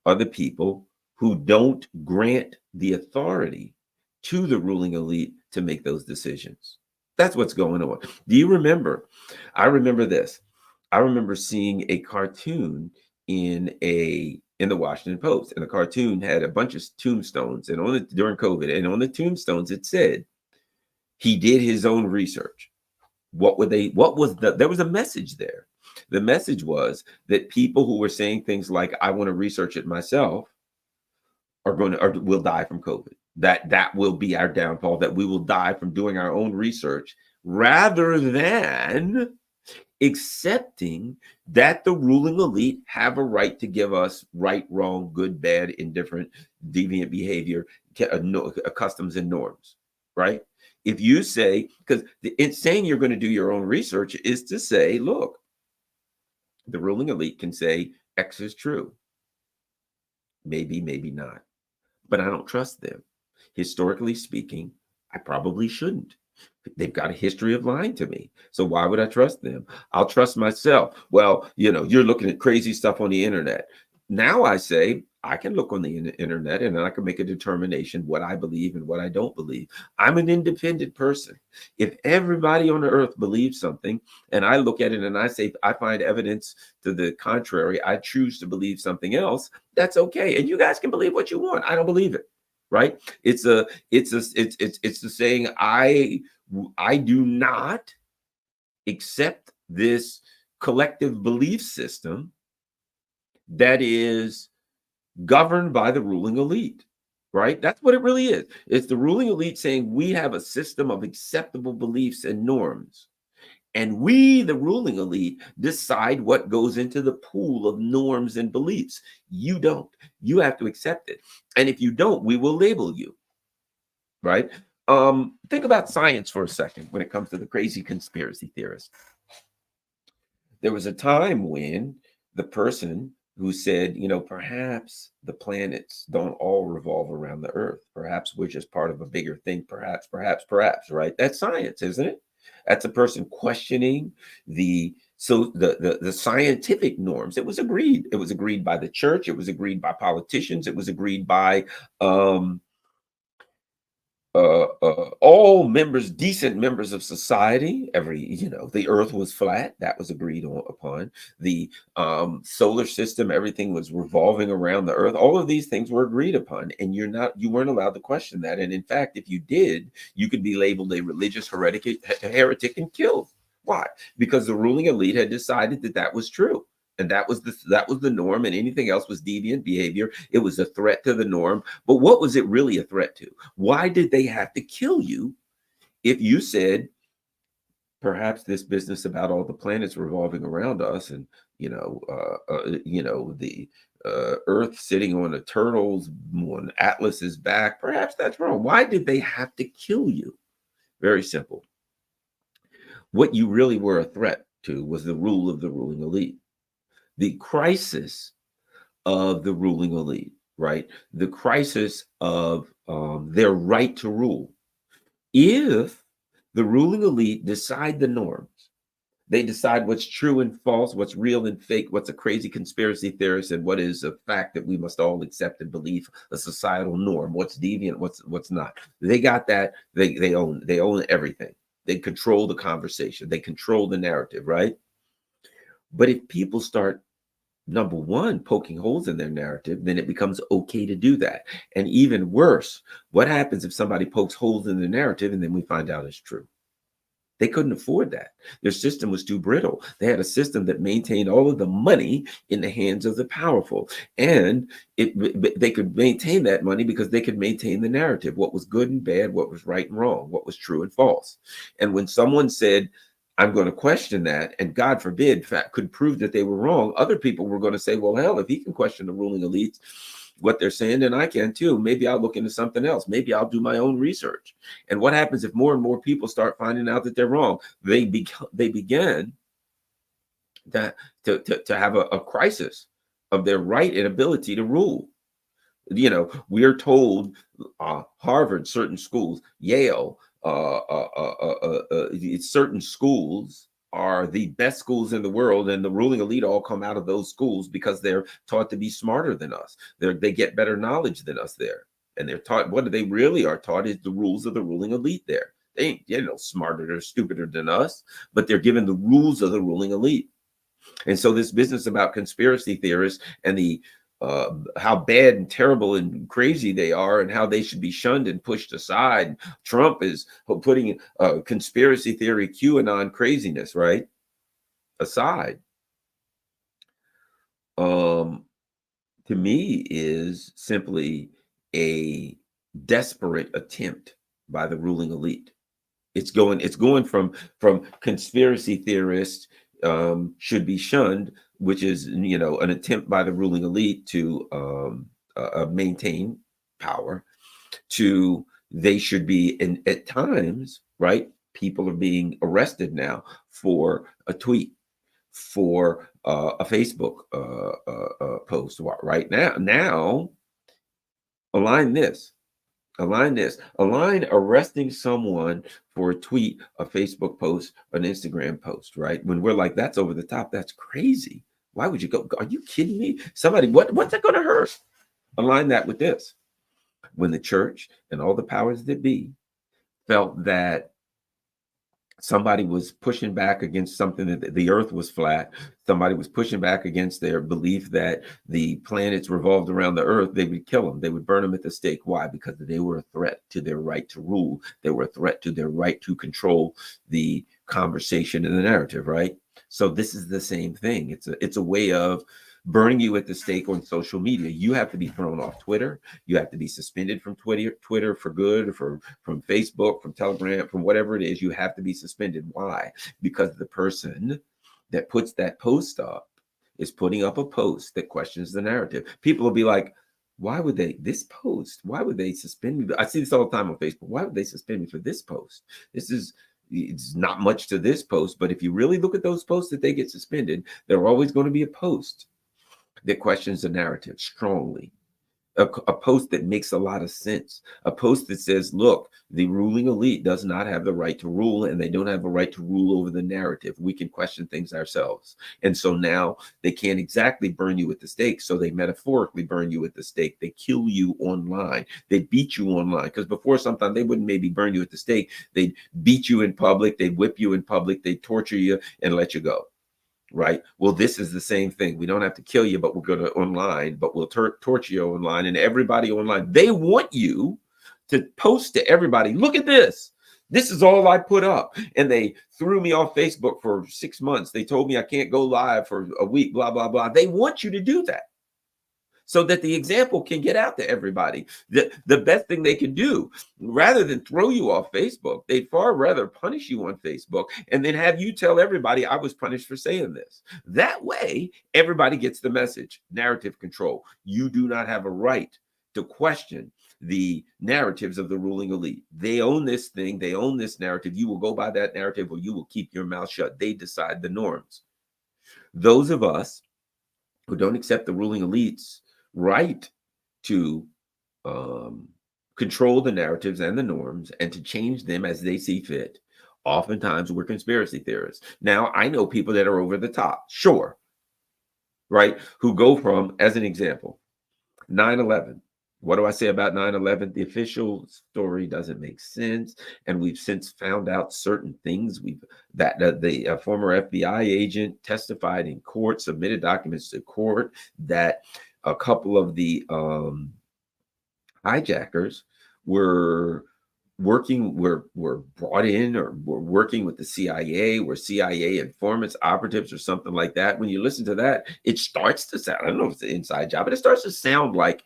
are the people who don't grant the authority to the ruling elite to make those decisions. That's what's going on. Do you remember? I remember this. I remember seeing a cartoon in the Washington Post, and the cartoon had a bunch of tombstones, and during COVID, and on the tombstones it said he did his own research. There was a message there. The message was that people who were saying things like, I want to research it myself, are going to, or will die from COVID. That will be our downfall, that we will die from doing our own research rather than accepting that the ruling elite have a right to give us right, wrong, good, bad, indifferent, deviant behavior, customs and norms, right? If you say, because it's saying you're going to do your own research is to say, look, the ruling elite can say X is true. Maybe, maybe not. But I don't trust them. Historically speaking, I probably shouldn't. They've got a history of lying to me. So why would I trust them? I'll trust myself. Well, you're looking at crazy stuff on the internet. Now I say, I can look on the internet and I can make a determination what I believe and what I don't believe. I'm an independent person. If everybody on the earth believes something and I look at it and I say, I find evidence to the contrary, I choose to believe something else, that's okay. And you guys can believe what you want. I don't believe it. Right? It's the saying, I do not accept this collective belief system that is governed by the ruling elite, right? That's what it really is. It's the ruling elite saying we have a system of acceptable beliefs and norms. And we, the ruling elite, decide what goes into the pool of norms and beliefs. You don't. You have to accept it. And if you don't, we will label you, right? Think about science for a second when it comes to the crazy conspiracy theorists. There was a time when the person who said, perhaps the planets don't all revolve around the earth. Perhaps we're just part of a bigger thing. Perhaps, right? That's science, isn't it? That's a person questioning the scientific norms. It was agreed. It was agreed by the church. It was agreed by politicians. It was agreed by all members, decent members of society. The earth was flat. That was agreed upon. The solar system, everything was revolving around the earth. All of these things were agreed upon, and you weren't allowed to question that. And in fact, if you did, you could be labeled a religious heretic and killed. Why? Because the ruling elite had decided that was true. And that was the norm, and anything else was deviant behavior. It was a threat to the norm. But what was it really a threat to? Why did they have to kill you if you said, perhaps this business about all the planets revolving around us, and the Earth sitting on a turtle's on Atlas's back, perhaps that's wrong. Why did they have to kill you? Very simple. What you really were a threat to was the rule of the ruling elite. The crisis of the ruling elite, right? The crisis of their right to rule. If the ruling elite decide the norms, they decide what's true and false, what's real and fake, what's a crazy conspiracy theorist, and what is a fact that we must all accept and believe, a societal norm, what's deviant, what's not. They got that. They own everything. They control the conversation. They control the narrative, right? But if people start, number one, poking holes in their narrative, then it becomes okay to do that. And even worse, what happens if somebody pokes holes in the narrative and then we find out it's true? They couldn't afford that. Their system was too brittle. They had a system that maintained all of the money in the hands of the powerful. And they could maintain that money because they could maintain the narrative, what was good and bad, what was right and wrong, what was true and false. And when someone said, I'm going to question that, and God forbid, could prove that they were wrong, other people were going to say, well, hell, if he can question the ruling elites, what they're saying, then I can too. Maybe I'll look into something else. Maybe I'll do my own research. And what happens if more and more people start finding out that they're wrong? They begin to have a crisis of their right and ability to rule. We are told Harvard, certain schools, Yale, certain schools are the best schools in the world, and the ruling elite all come out of those schools because they're taught to be smarter than us. They get better knowledge than us there, and they're taught, what they really are taught is the rules of the ruling elite there. They ain't smarter or stupider than us, but they're given the rules of the ruling elite. And so this business about conspiracy theorists and the how bad and terrible and crazy they are, and how they should be shunned and pushed aside. Trump is putting conspiracy theory, QAnon craziness, right, aside. um, to me is simply a desperate attempt by the ruling elite. It's going from conspiracy theorists should be shunned, which is an attempt by the ruling elite to maintain power, to they should be, and at times, right, people are being arrested now for a tweet, for a Facebook post. Right now, align this, align arresting someone for a tweet, a Facebook post, an Instagram post, right? When we're like, that's over the top, that's crazy. Why would you go? Are you kidding me? Somebody, what's that going to hurt? Align that with this. When the church and all the powers that be felt that somebody was pushing back against something, that the earth was flat, somebody was pushing back against their belief that the planets revolved around the earth, they would kill them. They would burn them at the stake. Why? Because they were a threat to their right to rule. They were a threat to their right to control the conversation and the narrative, right? So this is the same thing. It's a way of burning you at the stake on social media. You have to be thrown off Twitter. You have to be suspended from Twitter for good, from Facebook, from Telegram, from whatever it is. You have to be suspended. Why? Because the person that puts that post up is putting up a post that questions the narrative. People will be like, why would they, this post, why would they suspend me? I see this all the time on Facebook. Why would they suspend me for this post? It's not much to this post, but if you really look at those posts that they get suspended, there are always going to be a post that questions the narrative strongly, a post that makes a lot of sense, a post that says, look, the ruling elite does not have the right to rule, and they don't have a right to rule over the narrative. We can question things ourselves. And so now they can't exactly burn you at the stake, so they metaphorically burn you at the stake. They kill you online. They beat you online, because before, sometimes they wouldn't maybe burn you at the stake. They'd beat you in public, they'd whip you in public, they'd torture you and let you go. Right. Well, this is the same thing. We don't have to kill you, but we'll go to online, but we'll torture you online, and everybody online. They want you to post to everybody. Look at this. This is all I put up. And they threw me off Facebook for 6 months. They told me I can't go live for a week, blah, blah, blah. They want you to do that so that the example can get out to everybody. The best thing they can do, rather than throw you off Facebook, they'd far rather punish you on Facebook and then have you tell everybody, I was punished for saying this. That way, everybody gets the message. Narrative control. You do not have a right to question the narratives of the ruling elite. They own this thing. They own this narrative. You will go by that narrative, or you will keep your mouth shut. They decide the norms. Those of us who don't accept the ruling elites' right to control the narratives and the norms and to change them as they see fit, oftentimes we're conspiracy theorists. Now, I know people that are over the top, sure, right, who go from, as an example, 9/11. What do I say about 9/11? The official story doesn't make sense, and we've since found out certain things. The former FBI agent testified in court, submitted documents to court, that a couple of the hijackers were brought in, or were working with the CIA, were CIA informants, operatives, or something like that. When you listen to that, it starts to sound, I don't know if it's an inside job, but it starts to sound like,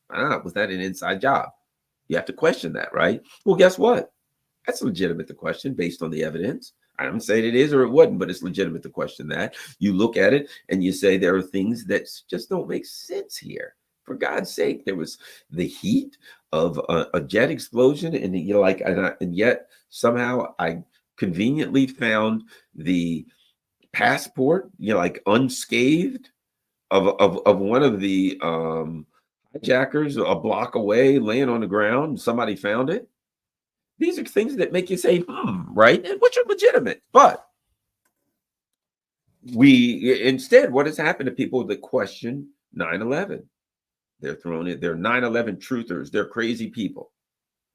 was that an inside job? You have to question that, right? Well, guess what? That's legitimate to question based on the evidence. I'm saying it is or it wasn't, but it's legitimate to question that. You look at it and you say there are things that just don't make sense here. For God's sake, there was the heat of a jet explosion, and you're like, and yet somehow I conveniently found the passport, like unscathed, of one of the hijackers a block away, laying on the ground. Somebody found it. These are things that make you say, right? And which are legitimate. But instead, what has happened to people that question 9/11? They're thrown in. They're 9/11 truthers. They're crazy people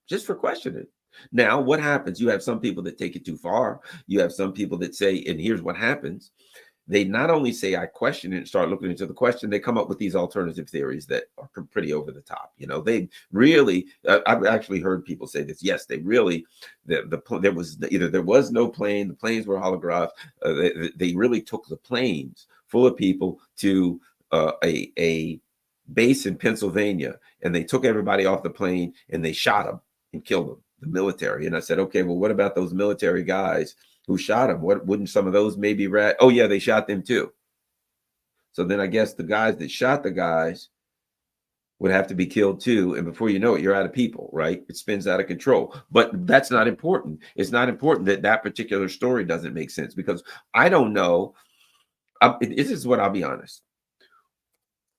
just for questioning. Now, what happens? You have some people that take it too far. You have some people that say, and here's what happens. They not only say, I question it and start looking into the question, they come up with these alternative theories that are pretty over the top. They really, I've actually heard people say this. Yes, they really, there was no plane, the planes were holographed. They really took the planes full of people to a base in Pennsylvania, and they took everybody off the plane and they shot them and killed them, the military. And I said, okay, well, what about those military guys who shot them? What wouldn't some of those maybe rat? Oh yeah, they shot them too. So then I guess the guys that shot the guys would have to be killed too. And before you know it, you're out of people, right? It spins out of control. But that's not important. It's not important that that particular story doesn't make sense, because I don't know. This is what I'll be honest.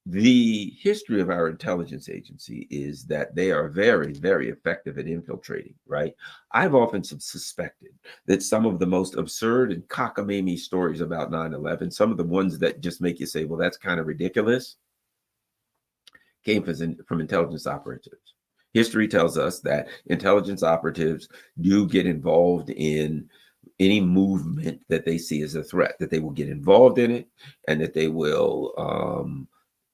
The history of our intelligence agency is that they are very, very effective at infiltrating, right? I've often suspected that some of the most absurd and cockamamie stories about 9/11, some of the ones that just make you say, well, that's kind of ridiculous, came from intelligence operatives. History tells us that intelligence operatives do get involved in any movement that they see as a threat, that they will get involved in it, and that they will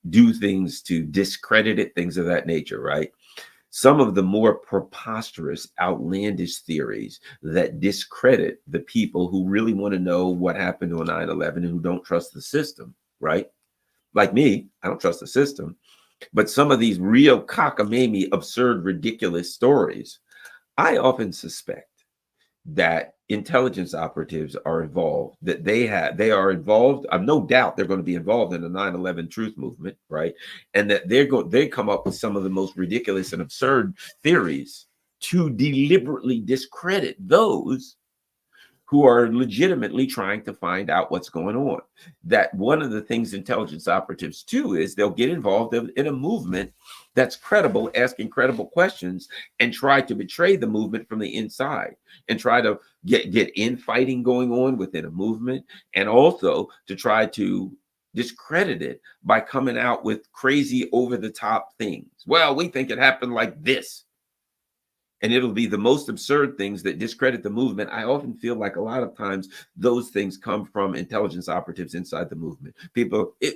do things to discredit it, things of that nature, right? Some of the more preposterous, outlandish theories that discredit the people who really want to know what happened on 9/11 and who don't trust the system, right? Like me, I don't trust the system. But some of these real cockamamie, absurd, ridiculous stories, I often suspect that intelligence operatives are involved, that they are involved. I've no doubt they're going to be involved in the 9/11 truth movement, right? And that they come up with some of the most ridiculous and absurd theories to deliberately discredit those who are legitimately trying to find out what's going on. That one of the things intelligence operatives do is they'll get involved in a movement that's credible, asking credible questions, and try to betray the movement from the inside, and try to get infighting going on within a movement, and also to try to discredit it by coming out with crazy over-the-top things. Well, we think it happened like this. And it'll be the most absurd things that discredit the movement. I often feel like a lot of times those things come from intelligence operatives inside the movement.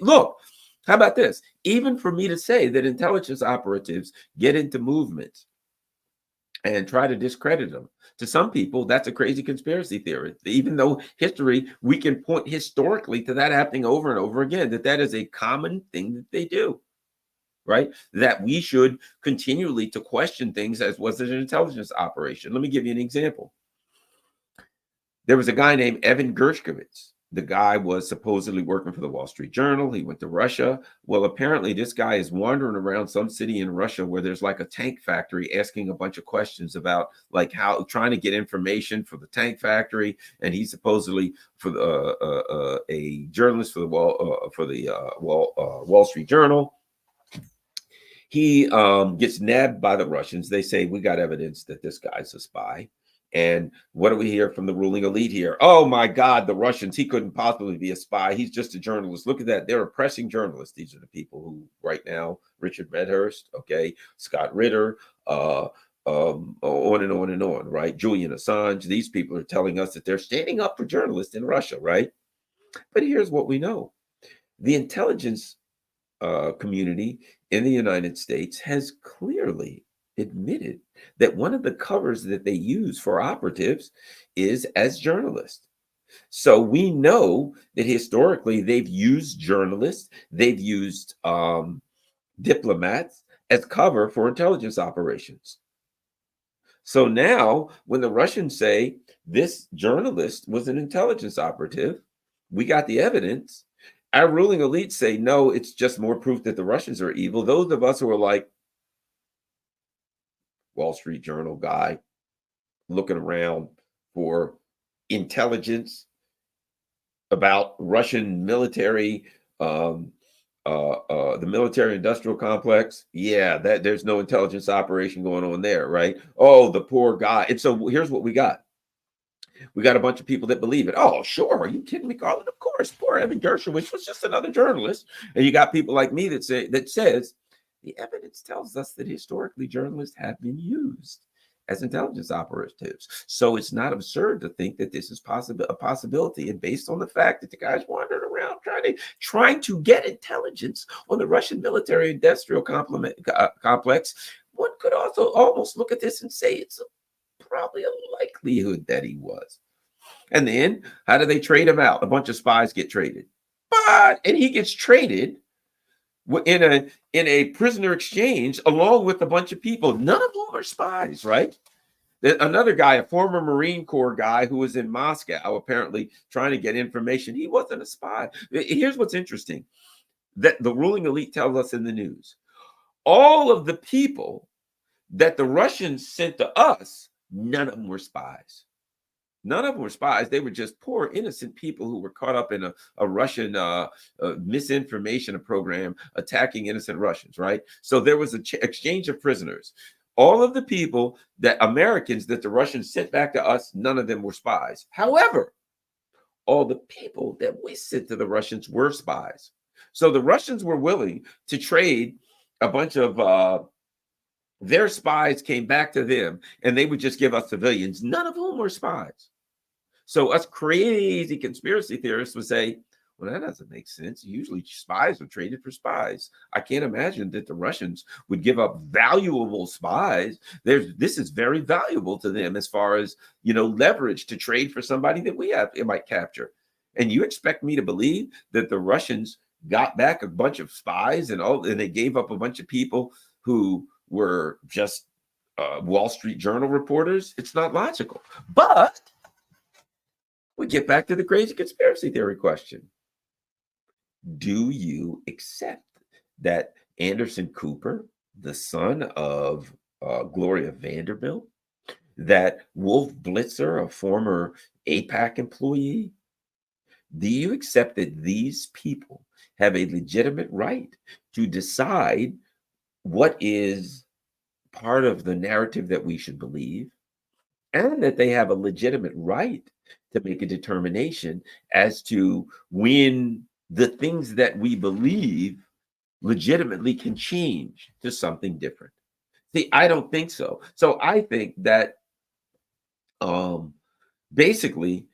Look, how about this? Even for me to say that intelligence operatives get into movements and try to discredit them, to some people, that's a crazy conspiracy theory. Even though history, we can point historically to that happening over and over again, that is a common thing that they do. Right? That we should continually to question things as was it an intelligence operation. Let me give you an example. There was a guy named Evan Gershkovich. The guy was supposedly working for the Wall Street Journal. He went to Russia. Well, apparently this guy is wandering around some city in Russia where there's like a tank factory, asking a bunch of questions about like how trying to get information for the tank factory. And he's supposedly for a journalist for the Wall Street Journal. He gets nabbed by the Russians. They say, we got evidence that this guy's a spy. And what do we hear from the ruling elite here? Oh my God, the Russians, he couldn't possibly be a spy. He's just a journalist. Look at that. They're oppressing journalists. These are the people who right now, Richard Medhurst, okay, Scott Ritter, on and on and on, right? Julian Assange. These people are telling us that they're standing up for journalists in Russia, right? But here's what we know. The intelligence community in the United States has clearly admitted that one of the covers that they use for operatives is as journalists. So we know that historically they've used journalists, they've used diplomats as cover for intelligence operations. So now when the Russians say this journalist was an intelligence operative, we got the evidence. Our ruling elites say, no, it's just more proof that the Russians are evil. Those of us who are like Wall Street Journal guy looking around for intelligence about Russian military, the military industrial complex. Yeah, that there's no intelligence operation going on there, right? Oh, the poor guy. And so here's what we got. We got a bunch of people that believe it. Oh, sure. Are you kidding me, Carlin? Of course. Poor Evan Gershkovich was just another journalist. And you got people like me that says the evidence tells us that historically journalists have been used as intelligence operatives. So it's not absurd to think that this is a possibility. And based on the fact that the guy's wandering around trying to get intelligence on the Russian military industrial complex, one could also almost look at this and say it's probably a likelihood that he was. And then how do they trade him out? A bunch of spies get traded. And he gets traded in a prisoner exchange along with a bunch of people, none of whom are spies, right? Another guy, a former Marine Corps guy who was in Moscow, apparently trying to get information. He wasn't a spy. Here's what's interesting that the ruling elite tells us in the news. All of the people that the Russians sent to us, none of them were spies. None of them were spies. They were just poor, innocent people who were caught up in a Russian misinformation program attacking innocent Russians, right? So there was an exchange of prisoners. All of the people that Americans that the Russians sent back to us, none of them were spies. However, all the people that we sent to the Russians were spies. So the Russians were willing to trade a bunch of their spies came back to them, and they would just give us civilians, none of whom were spies. So us crazy conspiracy theorists would say, well, that doesn't make sense. Usually spies are traded for spies. I can't imagine that the Russians would give up valuable spies. This is very valuable to them as far as, leverage to trade for somebody that it might capture. And you expect me to believe that the Russians got back a bunch of spies and they gave up a bunch of people who were just Wall Street Journal reporters? It's not logical. But we get back to the crazy conspiracy theory question. Do you accept that Anderson Cooper, the son of Gloria Vanderbilt, that Wolf Blitzer, a former AIPAC employee, do you accept that these people have a legitimate right to decide what is part of the narrative that we should believe, and that they have a legitimate right to make a determination as to when the things that we believe legitimately can change to something different? See, I don't think so. So I think that basically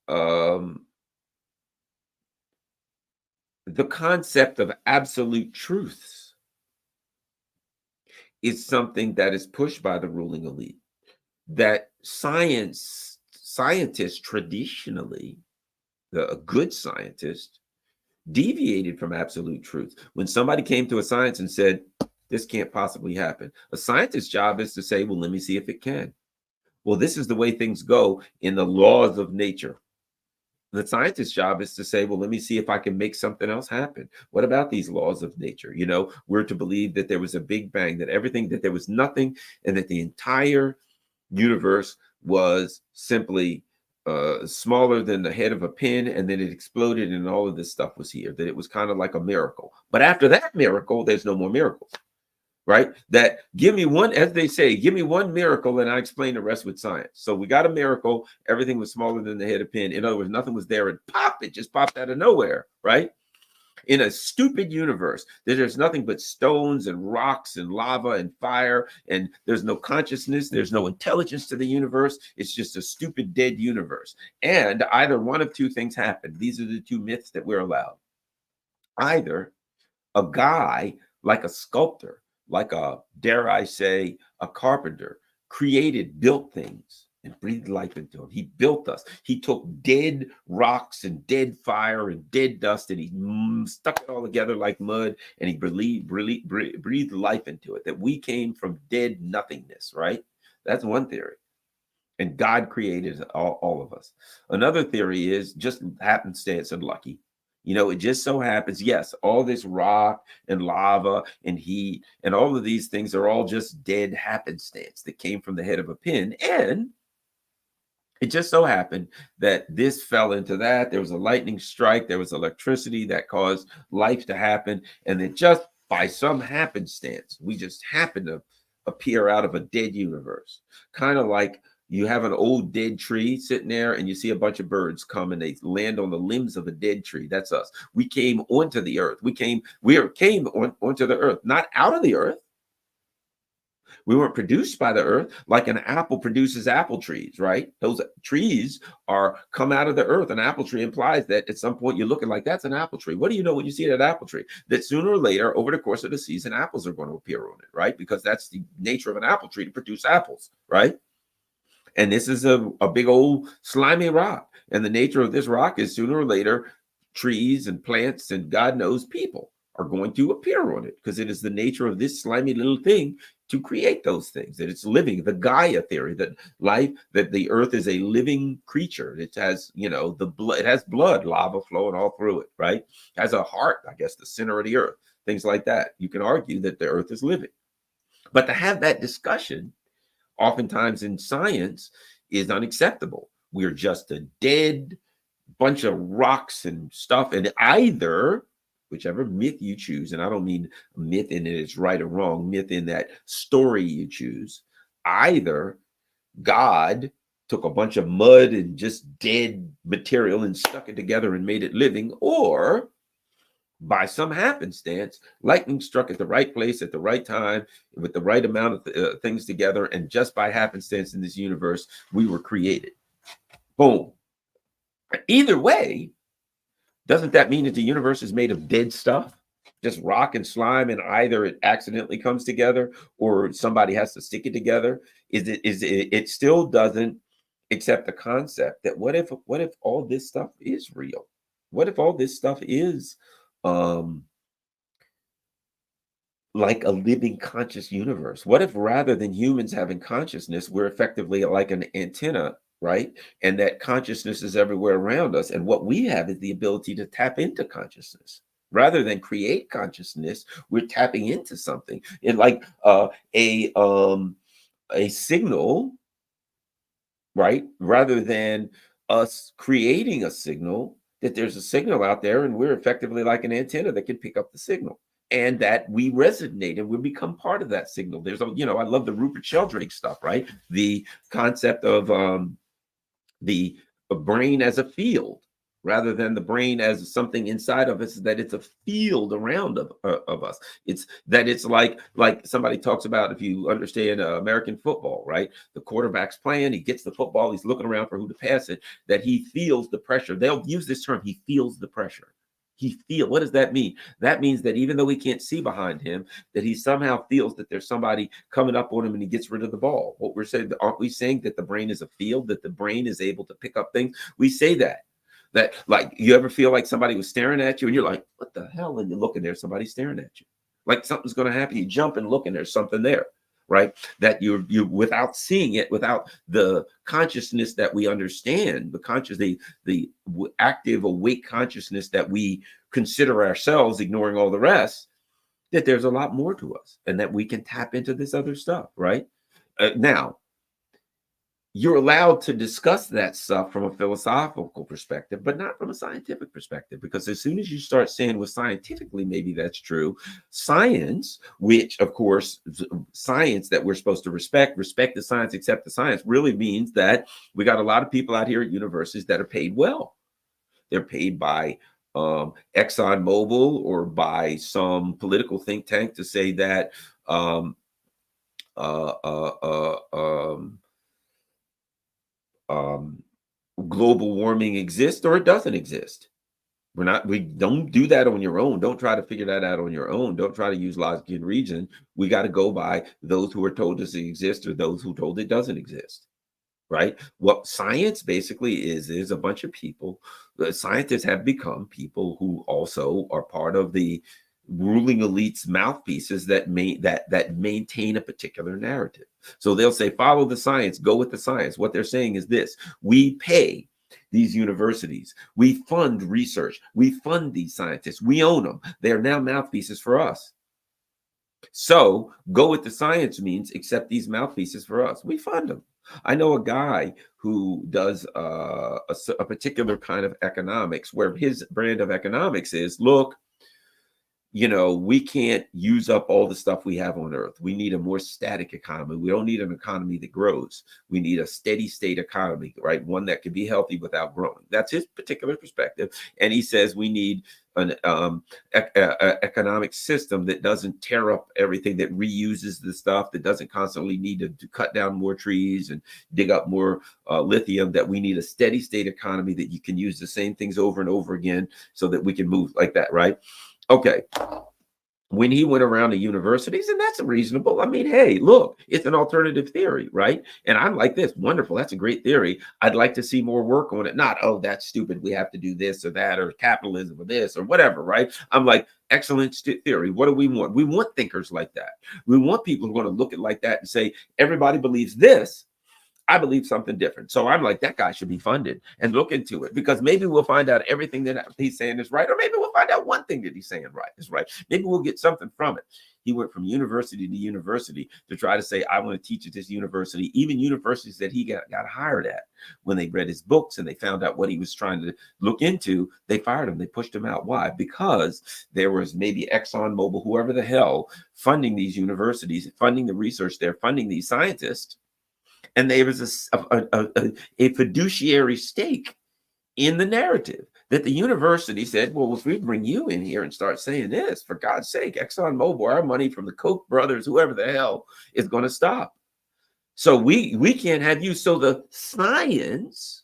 the concept of absolute truths is something that is pushed by the ruling elite, that scientists traditionally, a good scientist, deviated from absolute truth. When somebody came to a science and said, this can't possibly happen, a scientist's job is to say, well, let me see if it can. Well, this is the way things go in the laws of nature. The scientist's job is to say, well, let me see if I can make something else happen. What about these laws of nature? We're to believe that there was a big bang, that there was nothing, and that the entire universe was simply smaller than the head of a pin, and then it exploded and all of this stuff was here, that it was kind of like a miracle. But after that miracle, there's no more miracles, right? That give me one, as they say, give me one miracle and I explain the rest with science. So we got a miracle, everything was smaller than the head of pin. In other words, nothing was there, and it just popped out of nowhere, right? In a stupid universe, there's nothing but stones and rocks and lava and fire, and there's no consciousness, there's no intelligence to the universe. It's just a stupid dead universe. And either one of two things happened. These are the two myths that we're allowed. Either a guy, like a sculptor, like dare I say, a carpenter, built things and breathed life into them. He built us. He took dead rocks and dead fire and dead dust, and he stuck it all together like mud, and he breathed life into it, that we came from dead nothingness, right? That's one theory. And God created all of us. Another theory is just happenstance and lucky. It just so happens, yes, all this rock and lava and heat and all of these things are all just dead happenstance that came from the head of a pin. And it just so happened that this fell into that. There was a lightning strike. There was electricity that caused life to happen. And then just by some happenstance, we just happened to appear out of a dead universe. Kind of like you have an old dead tree sitting there and you see a bunch of birds come and they land on the limbs of a dead tree. That's us. We came onto the earth. We came onto the earth, not out of the earth. We weren't produced by the earth like an apple produces apple trees, right? Those trees come out of the earth. An apple tree implies that at some point you're looking like, that's an apple tree. What do you know when you see that apple tree? That sooner or later, over the course of the season, apples are going to appear on it, right? Because that's the nature of an apple tree, to produce apples, right? And this is a big old slimy rock. And the nature of this rock is sooner or later, trees and plants and God knows people are going to appear on it, because it is the nature of this slimy little thing to create those things, that it's living. The Gaia theory, that life, that the earth is a living creature. It has, the blood, it has blood, lava flowing all through it, right? It has a heart, I guess, the center of the earth, things like that. You can argue that the earth is living. But to have that discussion, oftentimes in science, is unacceptable. We're just a dead bunch of rocks and stuff, and either, whichever myth you choose, and I don't mean myth in it it's right or wrong, myth in that story you choose, either God took a bunch of mud and just dead material and stuck it together and made it living, or by some happenstance, lightning struck at the right place at the right time with the right amount of things together, and just by happenstance in this universe, we were created. Boom. Either way, doesn't that mean that the universe is made of dead stuff, just rock and slime, and either it accidentally comes together or somebody has to stick it together? It still doesn't accept the concept that what if all this stuff is real? What if all this stuff is like a living conscious universe? What if rather than humans having consciousness, we're effectively like an antenna, right? And that consciousness is everywhere around us. And what we have is the ability to tap into consciousness. Rather than create consciousness, we're tapping into something. And like a signal, right? Rather than us creating a signal, that there's a signal out there and we're effectively like an antenna that can pick up the signal, and that we resonate and we become part of that signal. There's I love the Rupert Sheldrake stuff, right? The concept of the brain as a field, rather than the brain as something inside of us, that it's a field around of us. It's like somebody talks about, if you understand American football, right? The quarterback's playing, he gets the football, he's looking around for who to pass it, that he feels the pressure. They'll use this term, he feels the pressure. What does that mean? That means that even though he can't see behind him, that he somehow feels that there's somebody coming up on him and he gets rid of the ball. What we're saying, aren't we saying that the brain is a field, that the brain is able to pick up things? We say that like, you ever feel like somebody was staring at you and you're like, what the hell? And you look and there's somebody staring at you. Like something's going to happen. You jump and look and there's something there, right? That you without seeing it, without the consciousness that we understand, the active awake consciousness that we consider ourselves, ignoring all the rest, that there's a lot more to us and that we can tap into this other stuff, right? Now, you're allowed to discuss that stuff from a philosophical perspective, but not from a scientific perspective, because as soon as you start saying, well, scientifically, maybe that's true, science, which of course, science that we're supposed to respect the science, accept the science, really means that we got a lot of people out here at universities that are paid well. They're paid by Exxon Mobil or by some political think tank to say that global warming exists or it doesn't exist. We don't do that on your own. Don't try to figure that out on your own. Don't try to use logic and reason. We got to go by those who are told it exists or those who told it doesn't exist, right? What science basically is a bunch of people. Scientists have become people who also are part of the ruling elite's mouthpieces that maintain a particular narrative. So they'll say, follow the science, go with the science. What they're saying is this: we pay these universities, we fund research, we fund these scientists, we own them. They are now mouthpieces for us. So go with the science means accept these mouthpieces for us. We fund them. I know a guy who does a particular kind of economics, where his brand of economics is, look, we can't use up all the stuff we have on Earth. We need a more static economy. We don't need an economy that grows. We need a steady state economy, right? One that can be healthy without growing. That's his particular perspective. And he says we need an economic system that doesn't tear up everything, that reuses the stuff, that doesn't constantly need to cut down more trees and dig up more lithium, that we need a steady state economy that you can use the same things over and over again so that we can move like that, right? Okay, when he went around to universities, and that's reasonable. I mean, hey, look, it's an alternative theory, right? And I'm like this, wonderful, that's a great theory. I'd like to see more work on it. Not, oh, that's stupid, we have to do this or that, or capitalism or this or whatever, right? I'm like, excellent theory. What do we want? We want thinkers like that. We want people who are going to look at it like that and say, everybody believes this, I believe something different. So I'm like, that guy should be funded, and look into it, because maybe we'll find out everything that he's saying is right, or maybe we'll find out one thing that he's saying right is right. Maybe we'll get something from it. He went from university to university to try to say, I want to teach at this university. Even universities that he got hired at, when they read his books and they found out what he was trying to look into, they fired him. They pushed him out. Why? Because there was maybe ExxonMobil, whoever the hell, funding these universities, funding the research there, funding these scientists. And there was a fiduciary stake in the narrative that the university said, well, if we bring you in here and start saying this, for God's sake, ExxonMobil, our money from the Koch brothers, whoever the hell, is going to stop. So we can't have you. So the science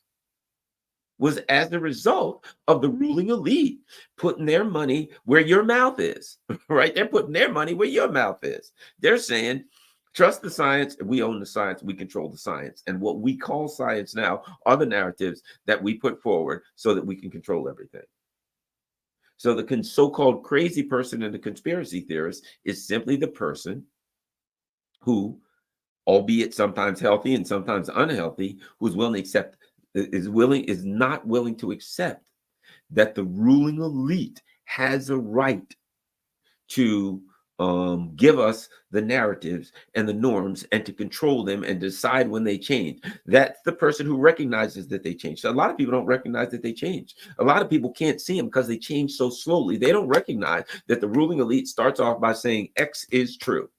was as a result of the ruling elite putting their money where your mouth is, right? They're putting their money where your mouth is. They're saying, trust the science. We own the science. We control the science. And what we call science now are the narratives that we put forward so that we can control everything. So the so-called crazy person and the conspiracy theorist is simply the person who, albeit sometimes healthy and sometimes unhealthy, who's willing to accept, is not willing to accept that the ruling elite has a right to give us the narratives and the norms and to control them and decide when they change. That's the person who recognizes that they change. So a lot of people don't recognize that they change. A lot of people can't see them because they change so slowly. They don't recognize that the ruling elite starts off by saying X is true.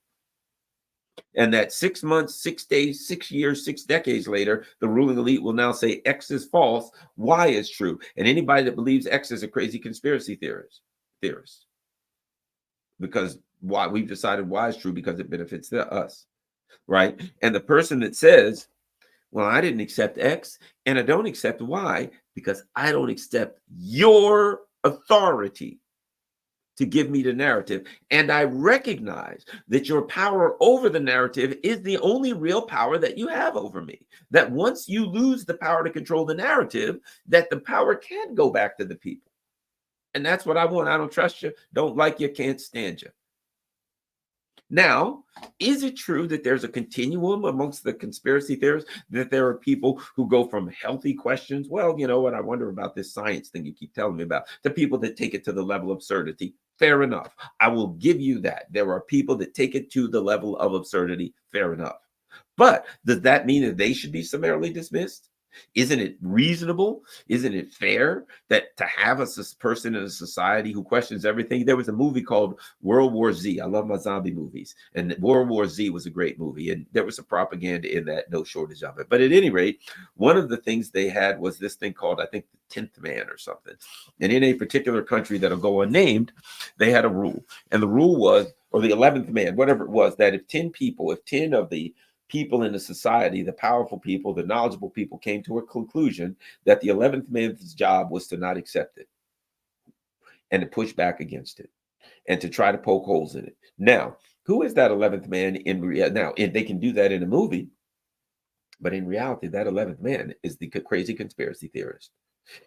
And that 6 months, 6 days, 6 years, 6 decades later, the ruling elite will now say X is false, Y is true. And anybody that believes X is a crazy conspiracy theorist. Because why we've decided Y is true because it benefits us, right? And the person that says, well, I didn't accept X and I don't accept Y because I don't accept your authority to give me the narrative. And I recognize that your power over the narrative is the only real power that you have over me. That once you lose the power to control the narrative, that the power can go back to the people. And that's what I want. I don't trust you, don't like you, can't stand you. Now, is it true that there's a continuum amongst the conspiracy theorists, that there are people who go from healthy questions, well, you know what, I wonder about this science thing you keep telling me about, to people that take it to the level of absurdity? Fair enough. I will give you that. There are people that take it to the level of absurdity. Fair enough. But does that mean that they should be summarily dismissed? Isn't it reasonable? Isn't it fair that to have a person in a society who questions everything? There was a movie called World War Z. I love my zombie movies. And World War Z was a great movie. And there was some propaganda in that, no shortage of it. But at any rate, one of the things they had was this thing called, I think, the 10th man or something. And in a particular country that'll go unnamed, they had a rule. And the rule was, or the 11th man, whatever it was, that if 10 of the people in the society, the powerful people, the knowledgeable people, came to a conclusion that the 11th man's job was to not accept it and to push back against it and to try to poke holes in it. Now, who is that 11th man in reality? Now, they can do that in a movie, but in reality, that 11th man is the crazy conspiracy theorist.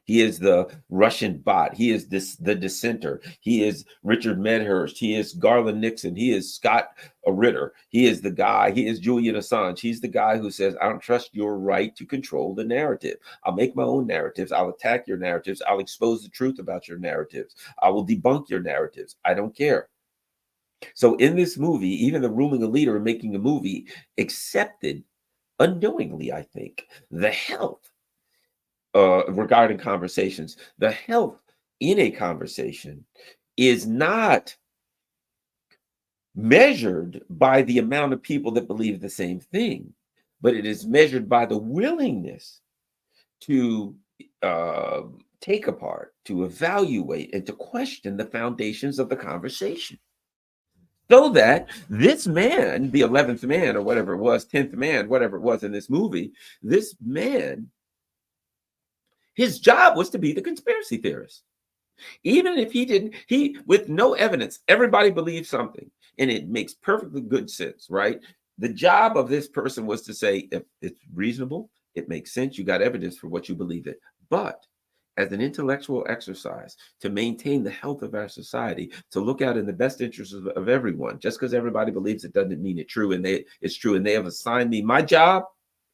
He is the Russian bot. He is the dissenter. He is Richard Medhurst. He is Garland Nixon. He is Scott Ritter. He is the guy. He is Julian Assange. He's the guy who says, I don't trust your right to control the narrative. I'll make my own narratives. I'll attack your narratives. I'll expose the truth about your narratives. I will debunk your narratives. I don't care. So in this movie, even the ruling elite are making a movie accepted unknowingly, I think, the health regarding conversations. The health in a conversation is not measured by the amount of people that believe the same thing, but it is measured by the willingness to take apart, to evaluate, and to question the foundations of the conversation. So that this man, the 11th man or whatever it was, 10th man, whatever it was in this movie, this man, his job was to be the conspiracy theorist. Even if he didn't, with no evidence, everybody believes something, and it makes perfectly good sense, right? The job of this person was to say, if it's reasonable, it makes sense, you got evidence for what you believe in. But as an intellectual exercise to maintain the health of our society, to look out in the best interest of everyone, just because everybody believes it doesn't mean it's true, and it's true, and they have assigned me, my job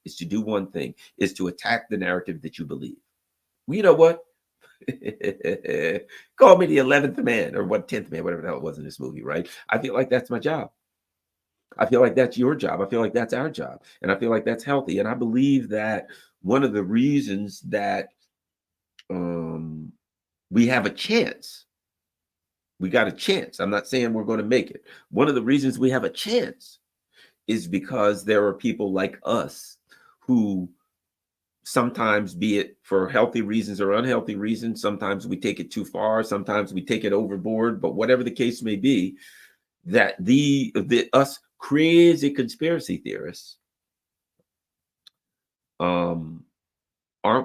is to do one thing, is to attack the narrative that you believe. Well, you know what? Call me the 11th man, or what, 10th man, whatever the hell it was in this movie, right? I feel like that's my job. I feel like that's your job. I feel like that's our job. And I feel like that's healthy. And I believe that one of the reasons that we have a chance, we got a chance. I'm not saying we're going to make it. One of the reasons we have a chance is because there are people like us who sometimes, be it for healthy reasons or unhealthy reasons, sometimes we take it too far, sometimes we take it overboard, but whatever the case may be, that the us crazy conspiracy theorists aren't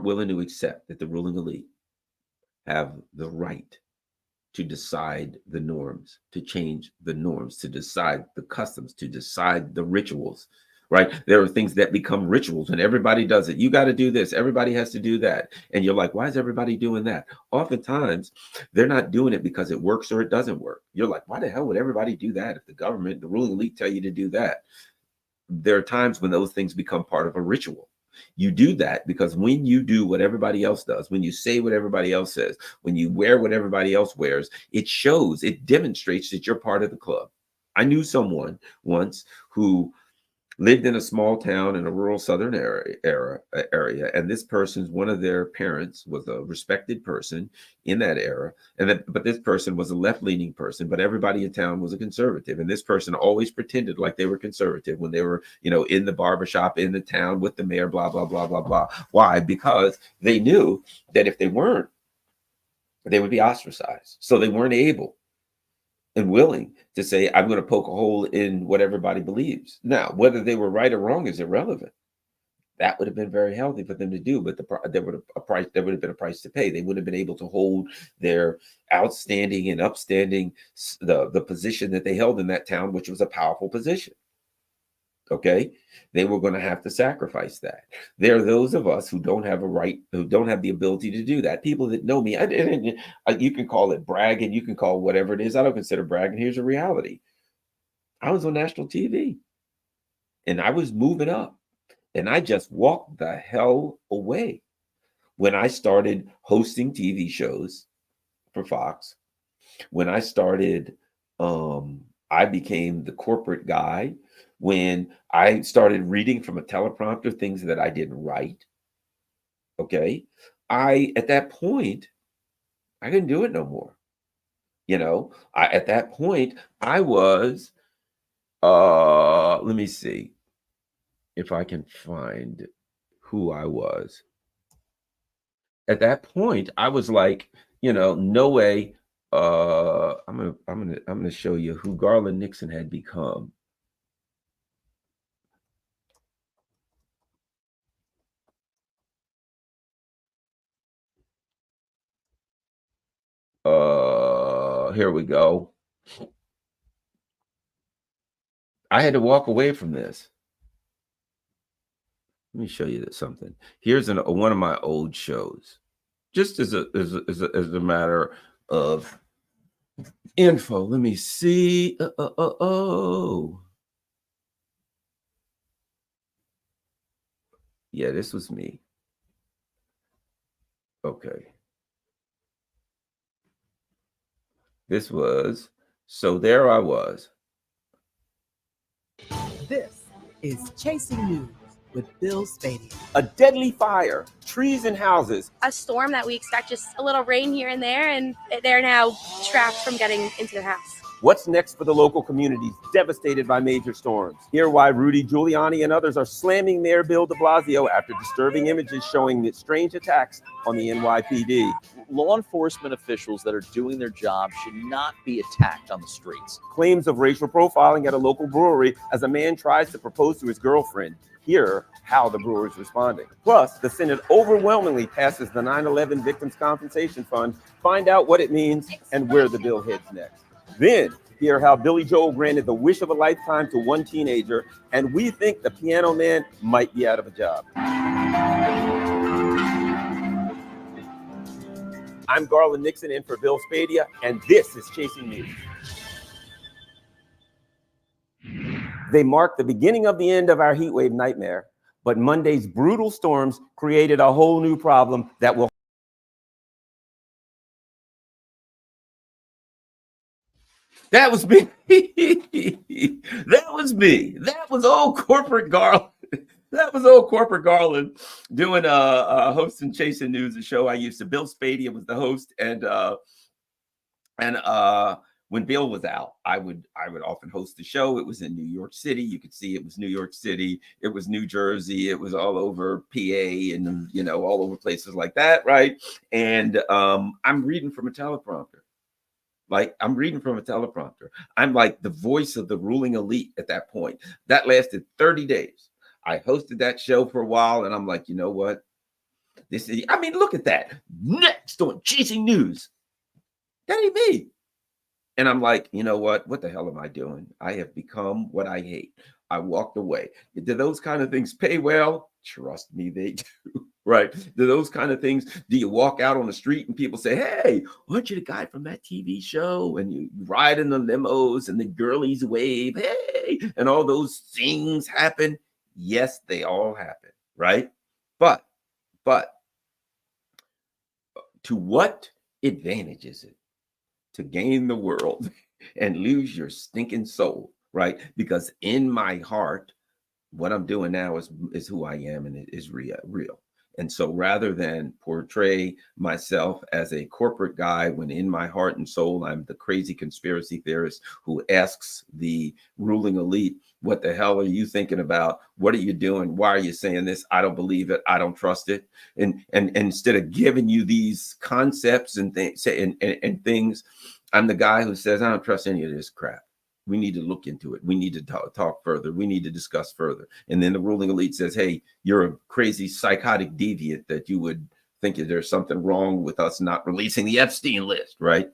willing to accept that the ruling elite have the right to decide the norms, to change the norms, to decide the customs, to decide the rituals, right? There are things that become rituals and everybody does it. You got to do this. Everybody has to do that. And you're like, why is everybody doing that? Oftentimes, they're not doing it because it works or it doesn't work. You're like, why the hell would everybody do that if the government, the ruling elite tell you to do that? There are times when those things become part of a ritual. You do that because when you do what everybody else does, when you say what everybody else says, when you wear what everybody else wears, it shows, it demonstrates that you're part of the club. I knew someone once who lived in a small town in a rural southern area, and this person's, one of their parents was a respected person in that era, but this person was a left-leaning person, but everybody in town was a conservative, and this person always pretended like they were conservative when they were, in the barbershop in the town with the mayor, blah blah blah blah blah. Why? Because they knew that if they weren't, they would be ostracized, so they weren't able and willing to say, I'm going to poke a hole in what everybody believes. Now, whether they were right or wrong is irrelevant. That would have been very healthy for them to do, but there would have been a price to pay. They would have been able to hold their outstanding and upstanding the position that they held in that town, which was a powerful position. Okay, they were going to have to sacrifice that. There are those of us who don't have a right, who don't have the ability to do that. People that know me, you can call it bragging, you can call whatever it is. I don't consider bragging. Here's a reality. I was on national TV and I was moving up, and I just walked the hell away when I started hosting TV shows for Fox. When I started, I became the corporate guy. When I started reading from a teleprompter things that I didn't write, okay, at that point, I couldn't do it no more. At that point, I was, let me see if I can find who I was. At that point, I was like, no way. I'm gonna show you who Garland Nixon had become. Here we go. I had to walk away from this. Let me show you something. Here's one of my old shows, just as a matter of info. Let me see. Yeah, this was me. Okay. This was, so there I was. This is Chasing News with Bill Spady. A deadly fire, trees and houses. A storm that we expect just a little rain here and there, and they're now trapped from getting into their house. What's next for the local communities devastated by major storms? Hear why Rudy Giuliani and others are slamming Mayor Bill de Blasio after disturbing images showing strange attacks on the NYPD. law enforcement officials that are doing their job should not be attacked on the streets. Claims of racial profiling at a local brewery as a man tries to propose to his girlfriend. Hear how the brewer is responding. Plus, the Senate overwhelmingly passes the 9/11 Victims Compensation Fund. Find out what it means and where the bill heads next. Then, hear how Billy Joel granted the wish of a lifetime to one teenager, and we think the Piano Man might be out of a job. I'm Garland Nixon in for Bill Spadia, and this is Chasing News. They marked the beginning of the end of our heat wave nightmare, but Monday's brutal storms created a whole new problem that will. That was me. That was me. That was old corporate Garland. That was old corporate Garland doing a host and Chasing News, a show I used to. Bill Spadia was the host, and when Bill was out, I would often host the show. It was in New York City. You could see it was New York City. It was New Jersey. It was all over PA and, you know, all over places like that, right? And I'm reading from a teleprompter. I'm reading from a teleprompter. I'm like the voice of the ruling elite at that point. That lasted 30 days. I hosted that show for a while, and I'm like, you know what? This is, I mean, look at that. Next on Chasing News. That ain't me. And I'm like, you know what? What the hell am I doing? I have become what I hate. I walked away. Do those kind of things pay well? Trust me, they do. Right? Do those kind of things? Do you walk out on the street and people say, hey, aren't you the guy from that TV show? And you ride in the limos and the girlies wave, hey, and all those things happen. Yes, they all happen, right? But to what advantage is it to gain the world and lose your stinking soul, right? Because in my heart, what I'm doing now is who I am, and it is real. And so rather than portray myself as a corporate guy when in my heart and soul, I'm the crazy conspiracy theorist who asks the ruling elite, what the hell are you thinking about? What are you doing? Why are you saying this? I don't believe it. I don't trust it. And instead of giving you these concepts and things and things, I'm the guy who says, I don't trust any of this crap. We need to look into it. We need to talk further. We need to discuss further. And then the ruling elite says, hey, you're a crazy psychotic deviant that you would think that there's something wrong with us not releasing the Epstein list, right?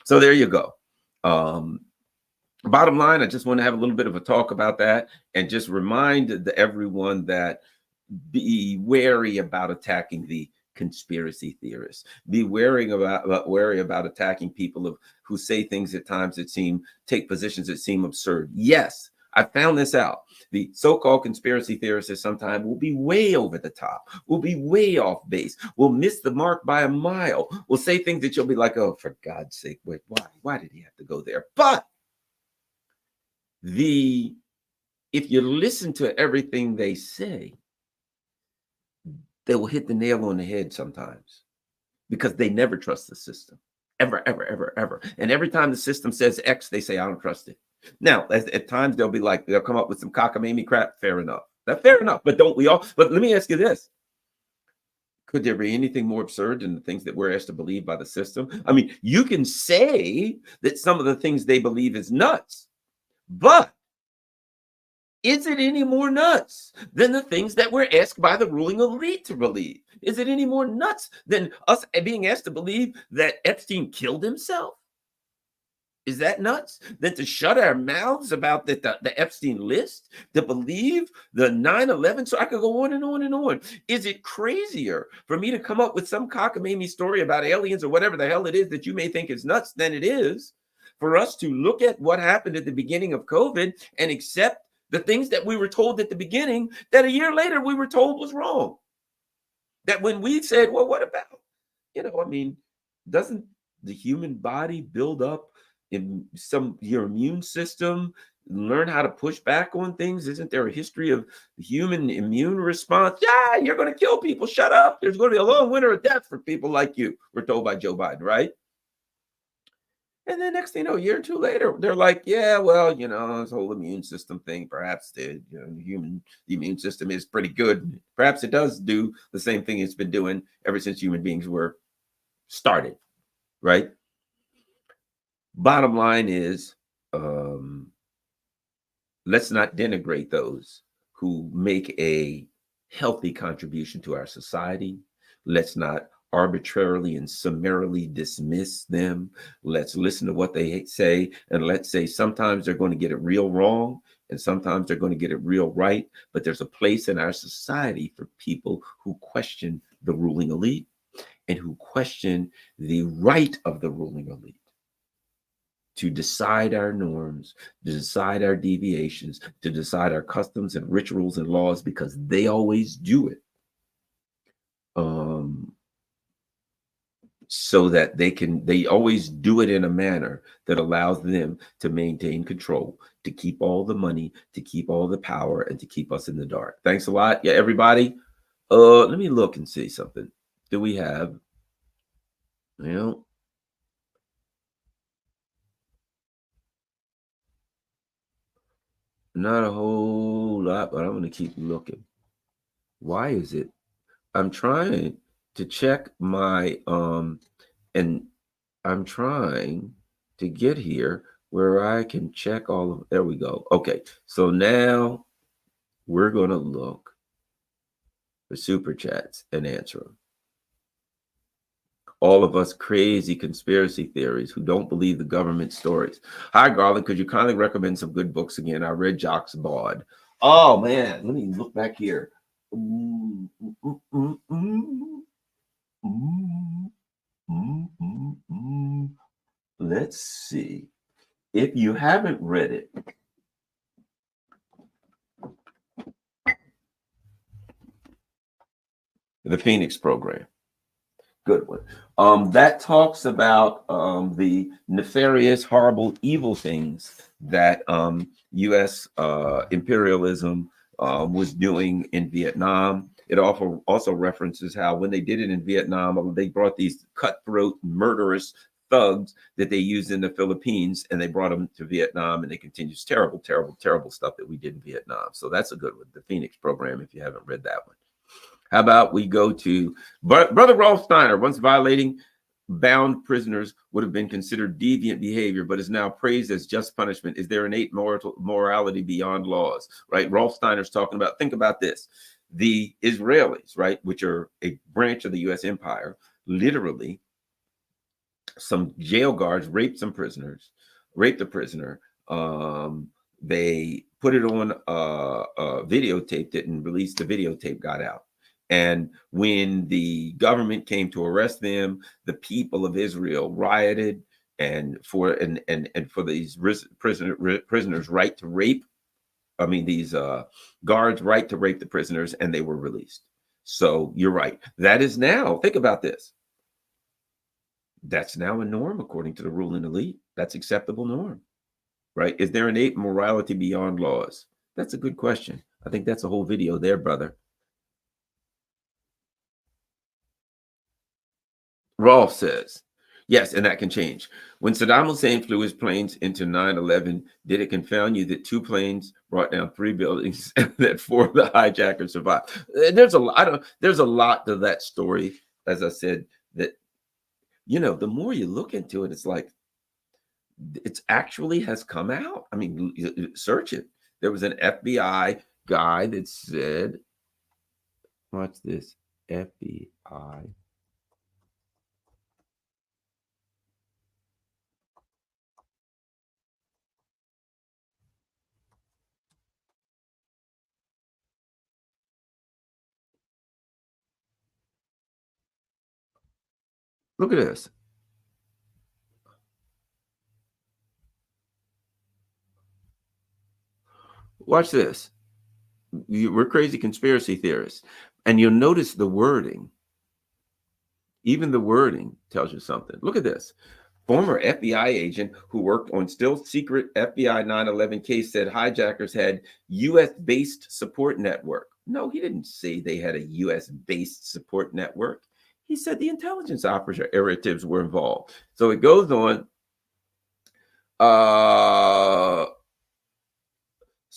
So there you go. Bottom line, I just want to have a little bit of a talk about that and just remind everyone that be wary about attacking the conspiracy theorists. Be wary about attacking people who say things at times that take positions that seem absurd. Yes, I found this out. The so-called conspiracy theorists sometimes will be way over the top, will be way off base, will miss the mark by a mile, will say things that you'll be like, oh, for God's sake, wait, why did he have to go there? But if you listen to everything they say, they will hit the nail on the head sometimes because they never trust the system. Ever, ever, ever, ever. And every time the system says X, they say, I don't trust it. Now, at times they'll come up with some cockamamie crap. Fair enough. That's fair enough. But don't we all? But let me ask you this. Could there be anything more absurd than the things that we're asked to believe by the system? I mean, you can say that some of the things they believe is nuts, but is it any more nuts than the things that we're asked by the ruling elite to believe? Is it any more nuts than us being asked to believe that Epstein killed himself? Is that nuts? Than to shut our mouths about the Epstein list, to believe the 9/11? So I could go on and on and on. Is it crazier for me to come up with some cockamamie story about aliens or whatever the hell it is that you may think is nuts than it is for us to look at what happened at the beginning of COVID and accept the things that we were told at the beginning that a year later we were told was wrong? That when we said, well, what about, doesn't the human body build up in your immune system, learn how to push back on things? Isn't there a history of human immune response? Yeah, you're going to kill people. Shut up. There's going to be a long winter of death for people like you. We're told by Joe Biden, right? And then next thing you know, a year or two later, they're like, yeah, well, this whole immune system thing, perhaps the immune system is pretty good. Perhaps it does do the same thing it's been doing ever since human beings were started, right? Bottom line is, let's not denigrate those who make a healthy contribution to our society. Let's not arbitrarily and summarily dismiss them. Let's listen to what they say, and let's say sometimes they're going to get it real wrong and sometimes they're going to get it real right. But there's a place in our society for people who question the ruling elite and who question the right of the ruling elite to decide our norms, to decide our deviations, to decide our customs and rituals and laws, because they always do it. So that they always do it in a manner that allows them to maintain control, to keep all the money, to keep all the power, and to keep us in the dark. Thanks a lot. Yeah, everybody. Let me look and see something. Do we have, well, not a whole lot, but I'm going to keep looking. Why is it? I'm trying to check my, and I'm trying to get here where I can check all of, there we go. Okay, so now we're going to look for super chats and answer them. All of us crazy conspiracy theories who don't believe the government stories. Hi, Garland. Could you kindly recommend some good books again? I read Jacques Baud. Oh, man. Let me look back here. Let's see. If you haven't read it, The Phoenix Program. Good one. That talks about the nefarious, horrible, evil things that U.S. Imperialism was doing in Vietnam. It also references how when they did it in Vietnam, they brought these cutthroat, murderous thugs that they used in the Philippines, and they brought them to Vietnam, and they continued terrible, terrible, terrible stuff that we did in Vietnam. So that's a good one, The Phoenix Program, if you haven't read that one. How about we go to Brother Rolf Steiner? Once violating bound prisoners would have been considered deviant behavior, but is now praised as just punishment. Is there innate morality beyond laws? Right? Rolf Steiner's talking about, think about this. The Israelis, right, which are a branch of the U.S. empire, literally, some jail guards raped some prisoners, raped a prisoner. They put it on videotaped it and released the videotape, got out. And when the government came to arrest them, the people of Israel rioted and for these prisoners' right to rape. I mean, these guards' right to rape the prisoners, and they were released. So you're right. That is now, think about this. That's now a norm according to the ruling elite. That's acceptable norm, right? Is there innate morality beyond laws? That's a good question. I think that's a whole video there, brother. Rolf says, yes, and that can change. When Saddam Hussein flew his planes into 9/11, did it confound you that 2 planes brought down 3 buildings and that 4 of the hijackers survived? There's a lot to that story. As I said, that, you know, the more you look into it, it's like, it's actually has come out. I mean, search it. There was an FBI guy that said, watch this, FBI. Look at this. Watch this. We're crazy conspiracy theorists. And you'll notice the wording. Even the wording tells you something. Look at this. Former FBI agent who worked on still secret FBI 9/11 case said hijackers had U.S.-based support network. No, he didn't say they had a U.S.-based support network. He said the intelligence operatives were involved. So it goes on.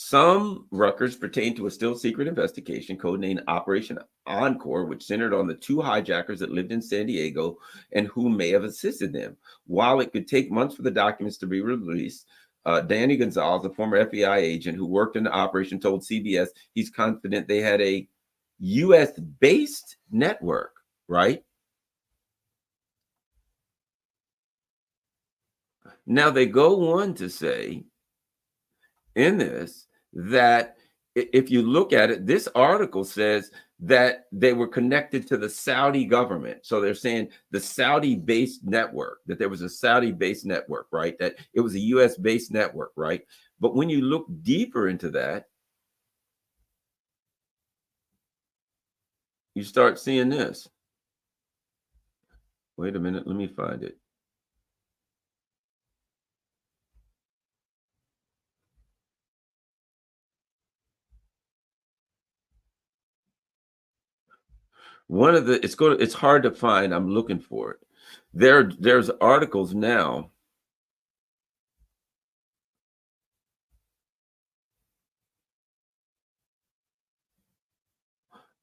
Some records pertain to a still secret investigation codenamed Operation Encore, which centered on the two hijackers that lived in San Diego and who may have assisted them. While it could take months for the documents to be released, Danny Gonzalez, a former FBI agent who worked in the operation, told CBS he's confident they had a US-based network, right? Now, they go on to say in this that if you look at it, this article says that they were connected to the Saudi government. So they're saying the Saudi-based network, that there was a Saudi-based network, right? That it was a US-based network, right? But when you look deeper into that, you start seeing this. Wait a minute, let me find it. One of the it's hard to find. I'm looking for it. There's articles now.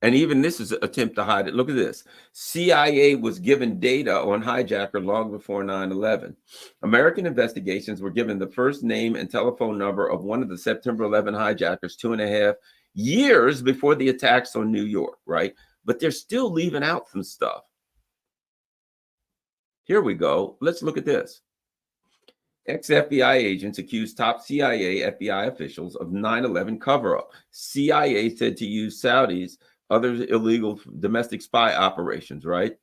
And even this is an attempt to hide it. Look at this. CIA was given data on hijacker long before 9/11. American investigations were given the first name and telephone number of one of the September 11 hijackers 2.5 years before the attacks on New York, right? But they're still leaving out some stuff. Here we go. Let's look at this. Ex-FBI agents accused top CIA FBI officials of 9/11 cover-up. CIA said to use Saudis, other illegal domestic spy operations, right?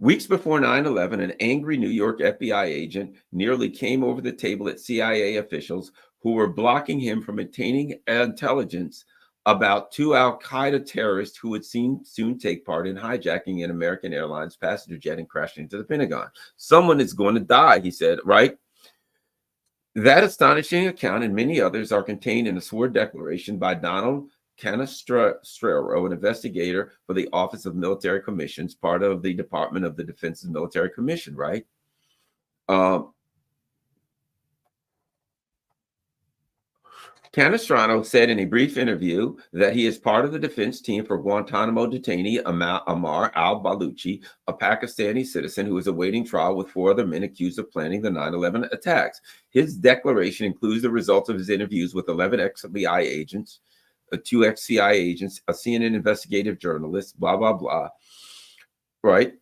Weeks before 9/11, an angry New York FBI agent nearly came over the table at CIA officials who were blocking him from obtaining intelligence about two al-Qaeda terrorists who would soon take part in hijacking an American Airlines passenger jet and crashing into the Pentagon. Someone is going to die, he said, right? That astonishing account and many others are contained in a sworn declaration by Donald Canestraro, an investigator for the Office of Military Commissions, part of the Department of the Defense's Military Commission, right? Canestraro said in a brief interview that he is part of the defense team for Guantanamo detainee Ammar al-Baluchi, a Pakistani citizen who is awaiting trial with 4 other men accused of planning the 9/11 attacks. His declaration includes the results of his interviews with 11 ex-FBI agents, 2 ex-CIA agents, a CNN investigative journalist, blah, blah, blah, right?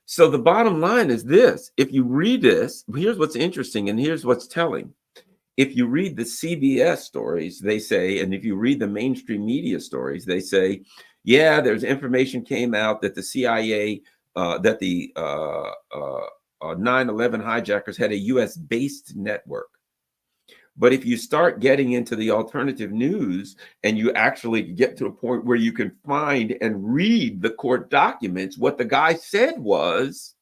So the bottom line is this. If you read this, here's what's interesting and here's what's telling. If you read the CBS stories, they say, and if you read the mainstream media stories, they say, yeah, there's information came out that the CIA, that the 9/11 hijackers had a US-based network. But if you start getting into the alternative news and you actually get to a point where you can find and read the court documents, what the guy said was,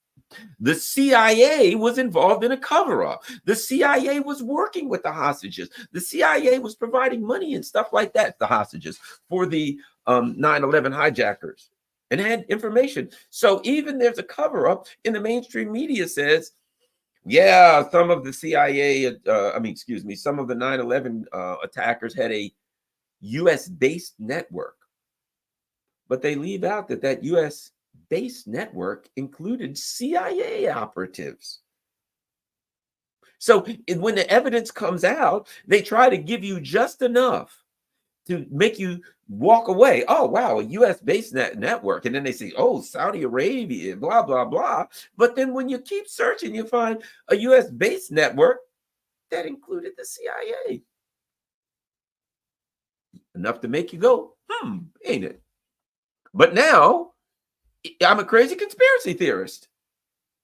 the CIA was involved in a cover-up. The CIA was working with the hostages. The CIA was providing money and stuff like that, the hostages, for the 9/11 hijackers, and had information. So even there's a cover-up in the mainstream media says, yeah, some of the CIA, some of the 9/11 attackers had a US-based network. But they leave out that US-based network included CIA operatives. So when the evidence comes out, they try to give you just enough to make you walk away. Oh, wow, a US-based network. And then they say, oh, Saudi Arabia, blah, blah, blah. But then when you keep searching, you find a US-based network that included the CIA. Enough to make you go, ain't it? But now, I'm a crazy conspiracy theorist.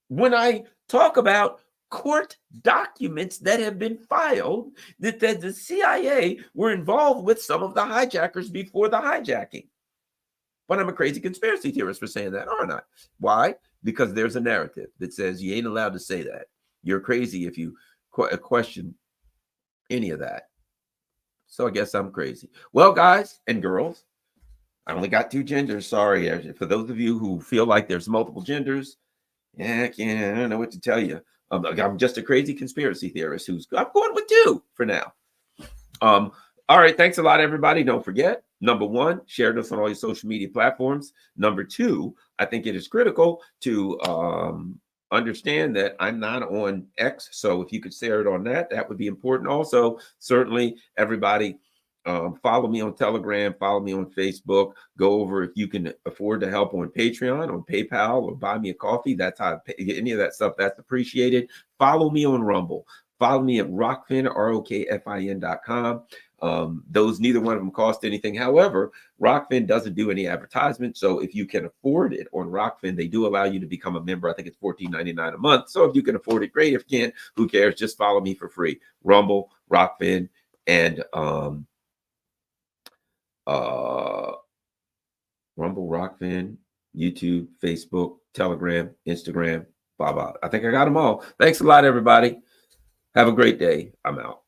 When I talk about court documents that have been filed that the CIA were involved with some of the hijackers before the hijacking. But I'm a crazy conspiracy theorist for saying that, aren't I? Why? Because there's a narrative that says you ain't allowed to say that. You're crazy if you question any of that. So I guess I'm crazy. Well, guys and girls, I only got 2 genders. Sorry. For those of you who feel like there's multiple genders, I don't know what to tell you. I'm just a crazy conspiracy theorist I'm going with 2 for now. All right, thanks a lot, everybody. Don't forget, number one, share this on all your social media platforms. Number two, I think it is critical to understand that I'm not on X, so if you could share it on that, that would be important. Also, certainly, everybody, follow me on Telegram, follow me on Facebook. Go over if you can afford to help on Patreon, on PayPal, or buy me a coffee. That's how I pay, any of that stuff. That's appreciated. Follow me on Rumble. Follow me at Rockfin, ROKFIN.com. Those, neither one of them cost anything. However, Rockfin doesn't do any advertisement. So if you can afford it on Rockfin, they do allow you to become a member. I think it's $14.99 a month. So if you can afford it, great. If you can't, who cares? Just follow me for free. Rumble, Rockfin, and Rumble, Rockfin, YouTube, Facebook, Telegram, Instagram, blah, blah. I think I got them all. Thanks a lot, everybody. Have a great day. I'm out.